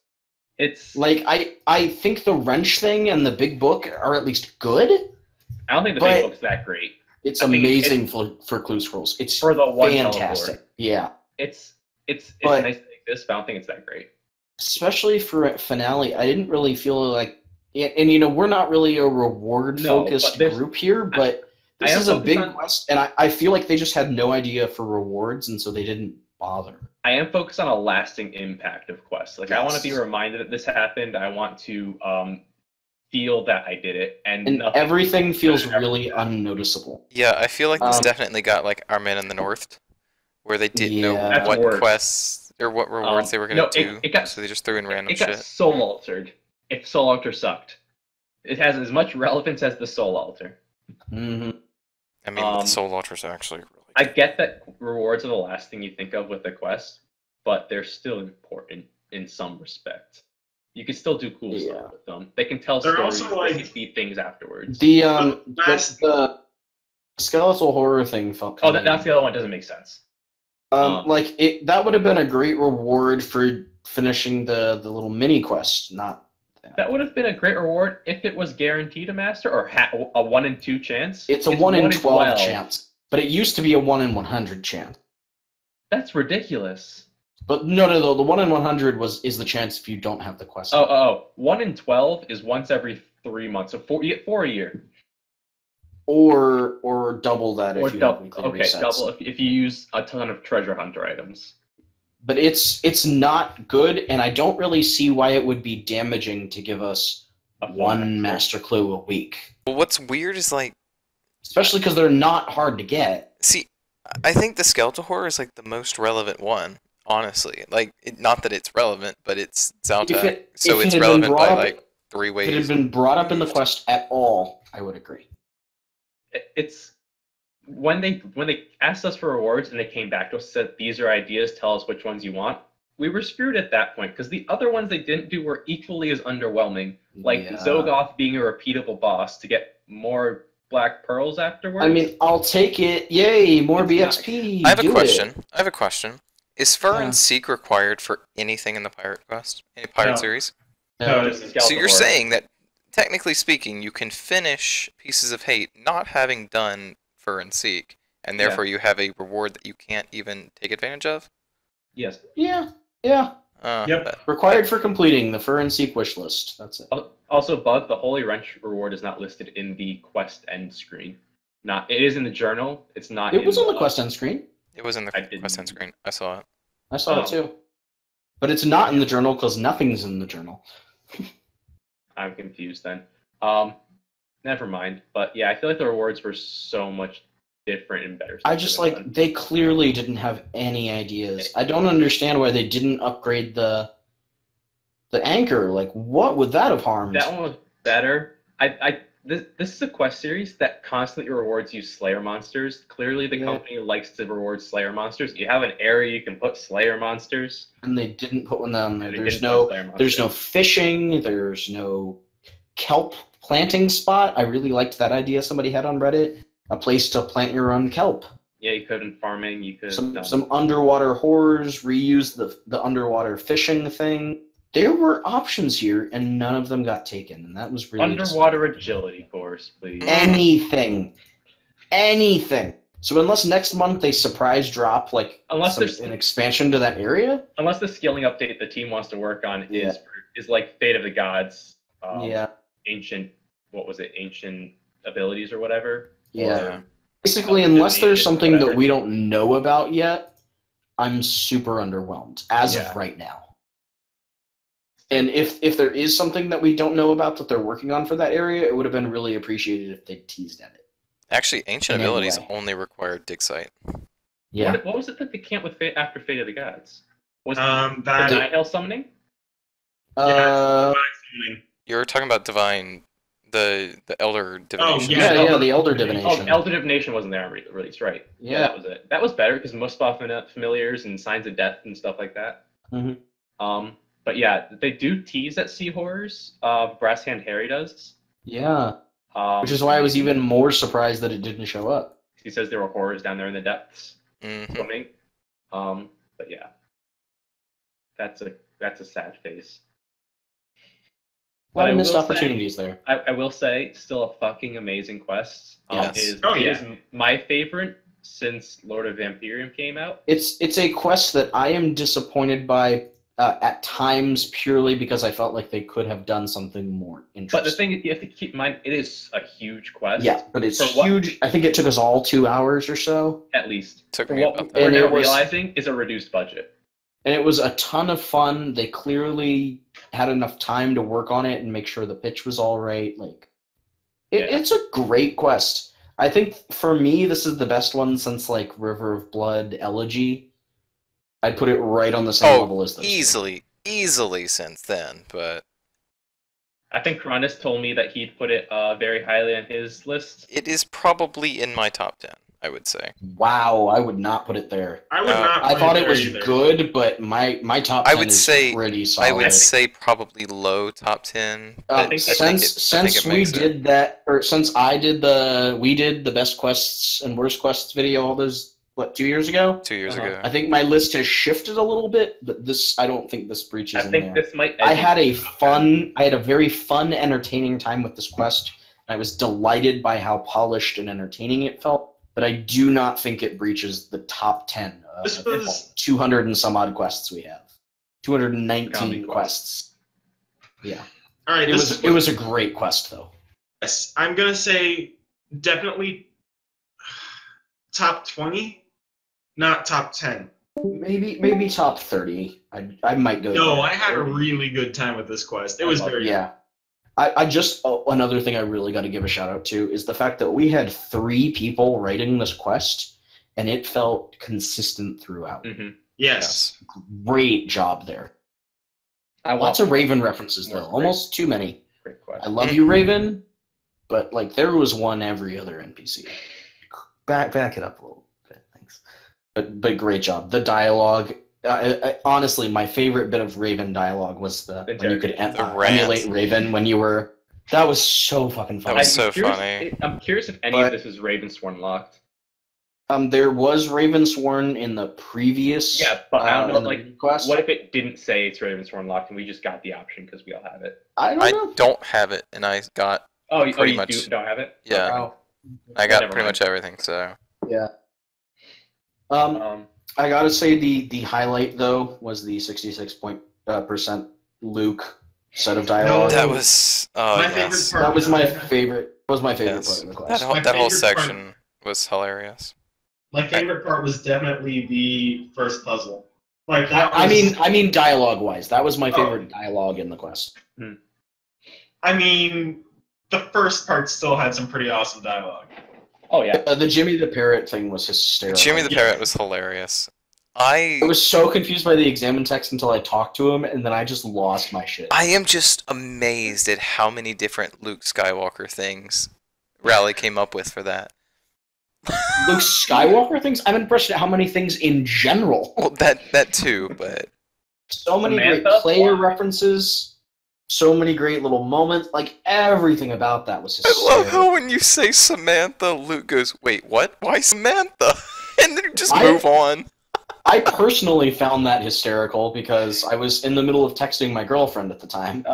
It's like I think the wrench thing and the big book are at least good. I don't think the big book's that great. It's amazing for clue scrolls. It's for the one fantastic. Yeah. It's nice to exist, but I don't think it's that great. Especially for finale, I didn't really feel like, and we're not really a reward focused group here, but this is a big quest, and I feel like they just had no idea for rewards, and so they didn't bother. I am focused on a lasting impact of quests. Like, I want to be reminded that this happened. I want to feel that I did it, and everything feels really unnoticeable. Yeah, I feel like this definitely got like our men in the north, where they didn't know what quests or what rewards they were going to do, so they just threw in random shit. It got soul altered. If soul altar sucked, it has as much relevance as the soul altar. Mm-hmm. I mean, the soul altars are actually really good. I get that rewards are the last thing you think of with a quest, but they're still important in some respect. You can still do cool stuff with them. They can tell stories. They can feed things afterwards. The skeletal horror thing felt. That's the other one. Doesn't make sense. That would have been a great reward for finishing the little mini quest. That would have been a great reward if it was guaranteed a master or a 1 in 2 chance. It's a 1 in 12 chance, but it used to be a 1 in 100 chance. That's ridiculous. But no, the 1 in 100 is the chance if you don't have the quest. 1 in 12 is once every 3 months, so you get 4 a year. Or double that if you have weekly resets. Double if you use a ton of treasure hunter items. But it's not good, and I don't really see why it would be damaging to give us one master clue a week. Well, what's weird is like, especially because they're not hard to get. See, I think the skeletal horror is like the most relevant one. Honestly, like, not that it's relevant, but it's Zaltak, so it's relevant by like 3 ways. If it had been brought up in the quest at all, I would agree. It's when they asked us for rewards and they came back to us and said, these are ideas, tell us which ones you want. We were screwed at that point because the other ones they didn't do were equally as underwhelming. Like Zogoth being a repeatable boss to get more black pearls afterwards. I mean, I'll take it. Yay, more BXP. I have a question. Is Fur and Seek required for anything in the Pirate Quest? Any Pirate series? No. So you're saying that, technically speaking, you can finish Pieces of Hate not having done Fur and Seek, and therefore you have a reward that you can't even take advantage of? Yes. Yeah. Yep. Required for completing the Fur and Seek wish list. That's it. Also, Bug, the Holy Wrench reward is not listed in the quest end screen. not. It is in the journal. It's not. It was on the quest end screen. It was in the quest end screen. I saw it. I saw it too. But it's not in the journal because nothing's in the journal. I'm confused then. Never mind. But yeah, I feel like the rewards were so much different and better. I just like they clearly didn't have any ideas. I don't understand why they didn't upgrade the anchor. Like, what would that have harmed? That one was better. This is a quest series that constantly rewards you Slayer monsters. Clearly, the company likes to reward Slayer monsters. You have an area you can put Slayer monsters, and they didn't put one down there. There's no fishing. There's no kelp planting spot. I really liked that idea somebody had on Reddit. A place to plant your own kelp. Yeah, you could in farming. You could some underwater horrors. Reuse the underwater fishing thing. There were options here, and none of them got taken, and that was really underwater agility course, please. Anything. So unless next month they surprise drop there's an expansion to that area, unless the skilling update the team wants to work on is like Fate of the Gods, ancient abilities or whatever. Yeah. Basically, unless there's something that we don't know about yet, I'm super underwhelmed as of right now. And if there is something that we don't know about that they're working on for that area, it would have been really appreciated if they teased at it. Actually, ancient abilities only require dig site. Yeah. What was it that they camped with after Fate of the Gods? Was it the Night Hell summoning? You're talking about divine, the elder divination. The elder divination. Elder divination wasn't there on release, right? Yeah, that was it. That was better because most familiars and signs of death and stuff like that. Mm-hmm. But yeah, they do tease at Sea Horrors. Brass Hand Harry does. Yeah. Which is why I was even more surprised that it didn't show up. He says there were horrors down there in the depths swimming. But yeah, that's a sad face. A lot of missed opportunities there. I will say, still a fucking amazing quest. Yes. Is my favorite since Lord of Vampirium came out. It's a quest that I am disappointed by at times purely because I felt like they could have done something more interesting. But the thing you have to keep in mind, it is a huge quest. Yeah, but it's huge. I think it took us all 2 hours or so. At least. Took me about that. What we're now realizing is a reduced budget. And it was a ton of fun. They clearly had enough time to work on it and make sure the pitch was all right. It's a great quest. I think for me, this is the best one since River of Blood Elegy. I'd put it right on the same level as those. Easily since then, but I think Crondis told me that he'd put it very highly on his list. It is probably in my top 10, I would say. Wow, I would not put it there. I would not. I thought it was good, but my top 10 is pretty solid. I would say probably low top 10. Since we did the best quests and worst quests video all those 2 years ago? 2 years ago. I think my list has shifted a little bit, but I don't think this breaches in there. I think this might. I had a very fun, entertaining time with this quest. I was delighted by how polished and entertaining it felt, but I do not think it breaches the top 10 of 200 and some odd quests we have. 219 quests. Yeah. All right. It was a great quest, though. Yes, I'm gonna say definitely top 20. Not top 10. Maybe top 30. I might go. No, I had a really good time with this quest. It was very good. I just another thing I really got to give a shout out to is the fact that we had 3 people writing this quest, and it felt consistent throughout. Mm-hmm. Yes. Great job there. Lots of Raven references though, almost too many. Great quest. I love you, Raven, but there was one every other NPC. Back it up a little. But great job. The dialogue, honestly, my favorite bit of Raven dialogue was when you could emulate Raven when you were. That was so fucking funny. That was so funny. I'm curious if any of this is Ravensworn locked. There was Ravensworn in the previous. Yeah, but I don't know. Quest. What if it didn't say it's Ravensworn locked and we just got the option because we all have it? I don't have it, and I got. You don't have it? Yeah, wow. I got pretty much everything. So. Yeah. I gotta say the highlight though was the 66% Luke set of dialogue. That was my favorite part. That was my favorite. Part of the class. That whole section. was hilarious. My favorite part was definitely the first puzzle. Like that I mean dialogue-wise. That was my favorite dialogue in the quest. I mean, the first part still had some pretty awesome dialogue. Oh yeah. The Jimmy the Parrot thing was hysterical. Jimmy the Parrot was hilarious. I was so confused by the examine text until I talked to him, and then I just lost my shit. I am just amazed at how many different Luke Skywalker things Rally came up with for that. Luke Skywalker things? I'm impressed at how many things in general. Well, that too, but... So many great player references, so many great little moments, like everything about that was hysterical. I love how when you say Samantha, Luke goes, wait, what? Why Samantha? And then you just move on. I personally found that hysterical because I was in the middle of texting my girlfriend at the time.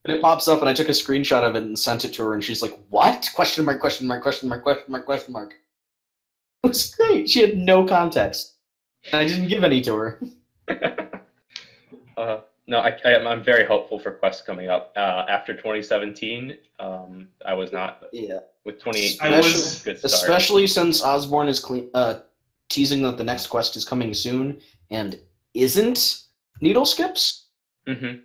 And it pops up, and I took a screenshot of it and sent it to her, and she's like, what? Question mark, question mark, question mark, question mark, question mark. It was great. She had no context. And I didn't give any to her. No, I'm very hopeful for quests coming up. After 2017, I was not. Yeah. With 2018, I was good start. Especially since Osborne is teasing that the next quest is coming soon and isn't needle skips. Mm-hmm.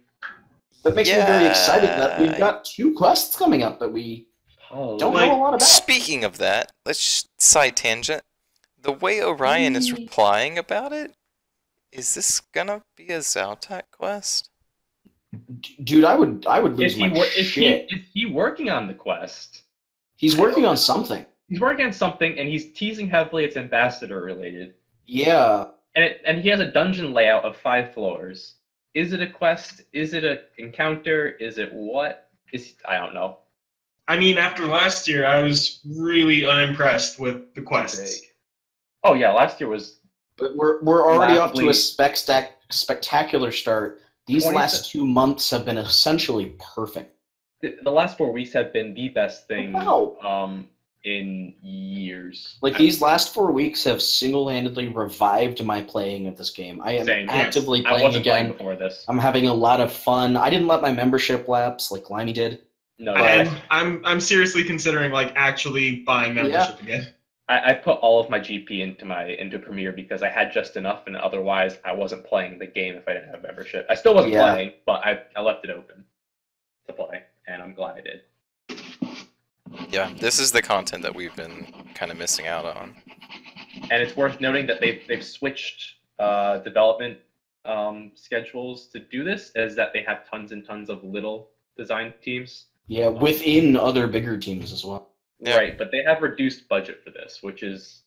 That makes me very excited that we've got 2 quests coming up that we don't know a lot about. Speaking of that, let's just side tangent. The way Orion is replying about it, is this gonna be a Zaltak quest? Dude, I would lose my shit. Is he working on the quest? He's working on something. He's working on something, and he's teasing heavily it's ambassador related. Yeah. And he has a dungeon layout of 5 floors. Is it a quest? Is it an encounter? Is it what? I don't know. I mean, after last year, I was really unimpressed with the quests. Oh yeah, last year was. But we're already off to a spectacular start. These last 2 months have been essentially perfect. The last 4 weeks have been the best thing in years. Like, these last 4 weeks have single-handedly revived my playing of this game. I am actively playing again. Playing before this. I'm having a lot of fun. I didn't let my membership lapse like Limey did. No, I'm seriously considering like actually buying membership again. I put all of my GP into Premiere because I had just enough, and otherwise I wasn't playing the game if I didn't have membership. I still wasn't playing, but I left it open to play, and I'm glad I did. Yeah, this is the content that we've been kind of missing out on. And it's worth noting that they've switched development schedules to do this, is that they have tons and tons of little design teams. Yeah, within other bigger teams as well. Yeah. Right, but they have reduced budget for this, which is...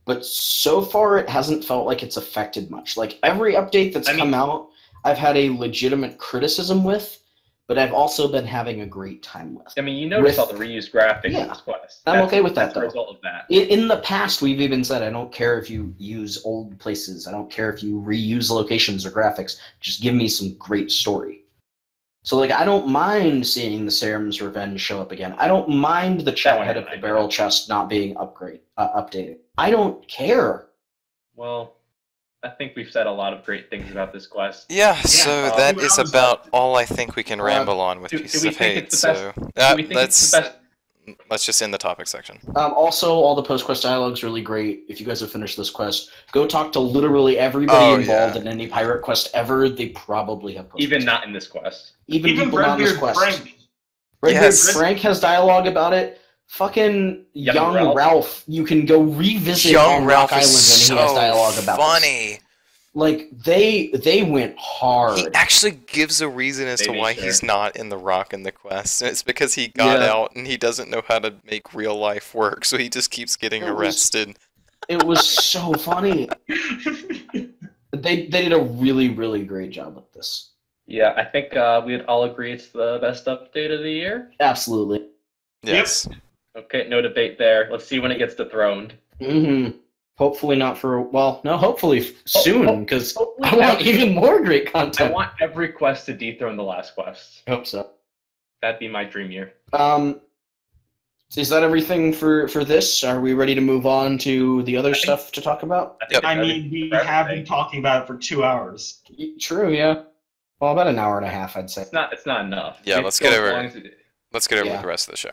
But so far, it hasn't felt like it's affected much. Like, every update that's come out, I've had a legitimate criticism with, but I've also been having a great time with. I mean, you notice all the reused graphics in this quest. I'm okay with that, though. That's a result of that. In the past, we've even said, I don't care if you use old places. I don't care if you reuse locations or graphics. Just give me some great story. So, like, I don't mind seeing the Serum's Revenge show up again. I don't mind the chat head of the barrel chest not being updated. I don't care. Well, I think we've said a lot of great things about this quest. Yeah, so that is about all I think we can ramble on with Pieces of Hate. So let's just end the topic section. Also, all the post-quest dialogue's really great. If you guys have finished this quest, go talk to literally everybody involved in any pirate quest ever. They probably have post-quest. Even not in this quest. Even people not in this quest. Redbeard Frank has dialogue about it. Fucking young Ralph, you can go revisit on Rock Island and he has dialogue about funny. This. Like, they went hard. He actually gives a reason as to why he's not in the Rock in the quest. It's because he got out and he doesn't know how to make real life work, so he just keeps getting arrested. It was so funny. They did a really, really great job with this. Yeah, I think we'd all agree it's the best update of the year. Absolutely. Yes. Yep. Okay, no debate there. Let's see when it gets dethroned. Mm-hmm. Hopefully not for, hopefully soon, because I want even more great content. I want every quest to dethrone the last quest. I hope so. That'd be my dream year. Is that everything for this? Are we ready to move on to the other stuff to talk about? I mean, we have been talking about it for 2 hours. True, yeah. Well, about an hour and a half, I'd say. It's not enough. Yeah, let's get over with the rest of the show.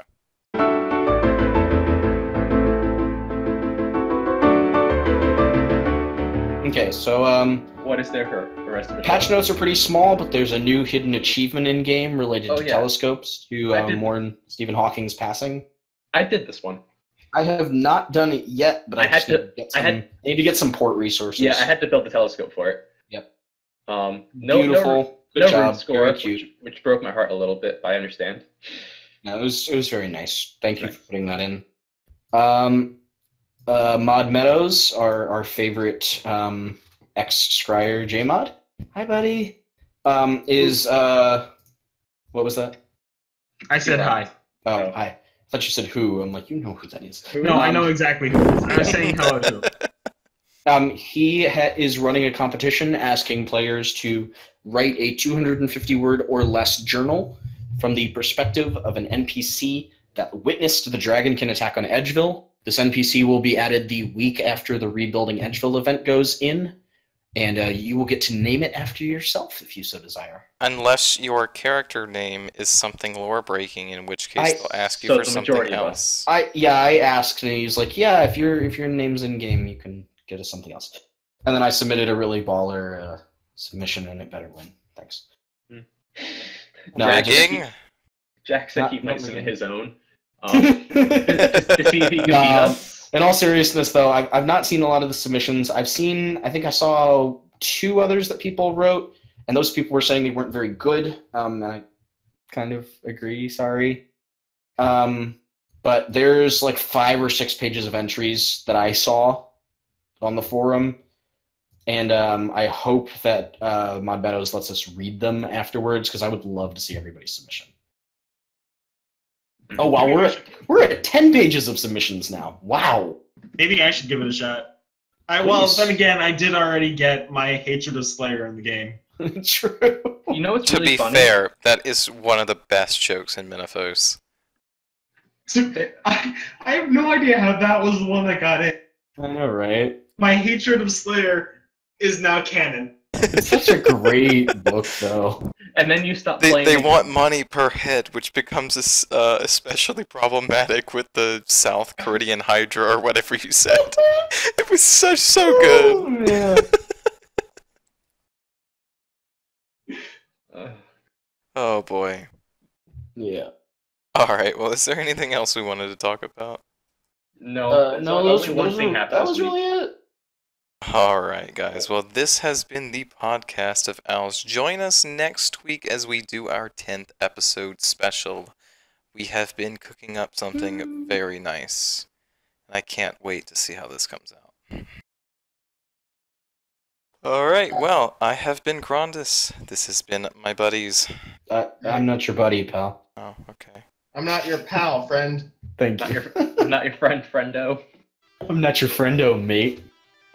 Okay, so what is there for the rest of the patch show? notes are pretty small, but there's a new hidden achievement in game related to yeah. telescopes to mourn Stephen Hawking's passing. I did this one. I have not done it yet, but I need to get some port resources. Yeah, I had to build the telescope for it. Yep. Beautiful. Good job. Rune score, which broke my heart a little bit, but I understand. No, it was very nice. Thank you for putting that in. Mod Meadows, our favorite ex-scryer JMod. Hi, buddy. Is what was that? I said hi. Oh, hi. I thought you said who. I'm like, you know who that is. No, I know exactly who it is. I was saying hello to him. He is running a competition asking players to write a 250-word or less journal from the perspective of an NPC that witnessed the Dragonkin attack on Edgeville. This NPC will be added the week after the Rebuilding Edgeville event goes in, and you will get to name it after yourself if you so desire. Unless your character name is something lore-breaking, in which case they'll ask you for something else. I asked, and he's like, yeah, if your name's in-game, you can get us something else. And then I submitted a really baller submission, and it better win. Thanks. Rigging? Jack said he might submit his own. To see if he can beat us. In all seriousness, though, I've not seen a lot of the submissions. I think I saw 2 others that people wrote, and those people were saying they weren't very good. And I kind of agree, sorry. But there's like 5 or 6 pages of entries that I saw on the forum, and I hope that Mod Meadows lets us read them afterwards, because I would love to see everybody's submission. Oh wow, we're at 10 pages of submissions now. Wow. Maybe I should give it a shot. Well, then again, I did already get my hatred of Slayer in the game. True. You know what's To really be funny? fair, that is one of the best jokes in Minifos. So, I have no idea how that was the one that got it. I know, right? My hatred of Slayer is now canon. It's such a great book, though. And then you stop playing. They want money per hit, which becomes especially problematic with the South Korean Hydra or whatever you said. It was so good. Oh boy. Yeah. Alright, well, is there anything else we wanted to talk about? No, only one thing happened. That was really it. Alright, guys. Well, this has been the podcast of Owls. Join us next week as we do our 10th episode special. We have been cooking up something very nice. I can't wait to see how this comes out. Alright, well, I have been Crondis. This has been my buddies. I'm not your buddy, pal. Oh, okay. I'm not your pal, friend. Thank you. Not your friend, friendo. I'm not your friendo, mate.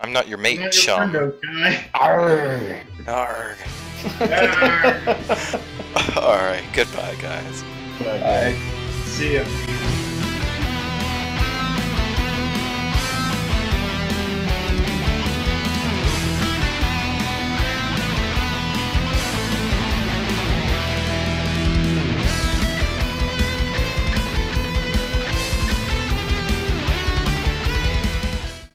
I'm not your mate, I'm not chum. your friendo, guy. Arrgh. Arrgh. Arrgh. Alright, goodbye, guys. Bye. See ya.